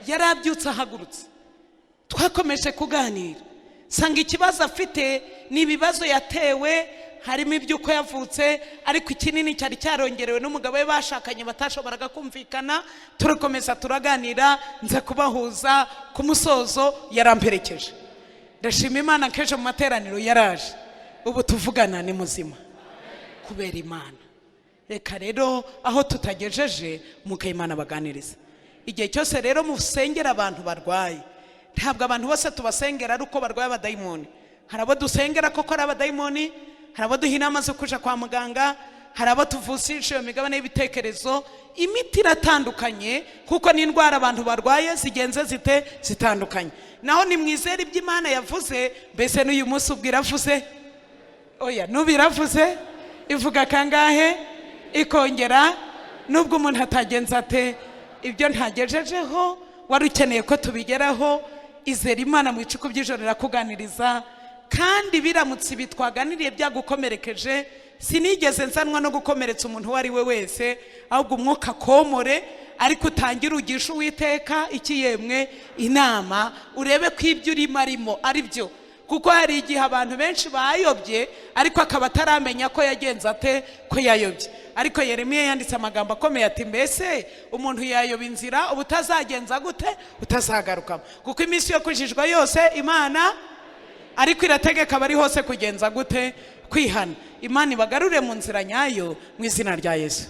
Yarabyutse ahagurutse. Twakomeje kuganira. Sanga ikibazo afite ni ibibazo yatewe, harimo ibyuko yavutse, ariko ikinini cyari cyarongerewe n'umugabo we bashakanye batashoboraga kumvikana. Turakomeza turaganira, nza kubahuza ku musozo, yaramperekeje. Ndashima Imana keje mu materaniro yaraje. Ubu tuvugana ni muzima kubera Imana. Reka rero aho tutagejeje muka Imana baganiriza. Igihe cyose rero musengera abantu barwaye, ntabwo abantu bose tubasengera ari uko barwaye abadayimoni. Hari abo dusengera koko ari abadayimoni, hari abo duha inama zo kuja kwa muganga, hari abo tuvusisha iyo migabane y'ibitekerezo. Imiti iratandukanye kuko ni indwara abantu barwaye zigenze zitandukanye. Naho ni mwizera iby'Imana yavuze. Mbese n'uyu munsi ubwira avuze? Oya, nubiravuze ivuga kangahe ikongera. Nubwo umuntu atagenza ate ibyo ntagejejeho, wari ukeneye ko tubigeraho, izera Imana mu icuku by'ijoro rakuganiriza. Kandi biramutse bitwaganiriye byagukomerekeje, sinigeze nsanwa no gukomeretsa umuntu uwo ari we wese, ahubwo umwuka komore, ariko utangira ugisha Uwiteka iki yemwe inama, urebe ko ibyo urimo arimo ari byo, kuko hari igihe abantu benshi bayobye ariko akaba ataramenya ko yagenze ate ko yayobye. Ariko Yeremiya yanditse amagambo akomeye ati mbese umuntu yayoba inzira ubutazagenza gute, utazagarukamo, kuko iminsi yo kujijwa yose Imana ariko irategeka bari hose kugenza gute, kwihana. Imana ibagarure mu nzira nyayo mu izina rya Yesu.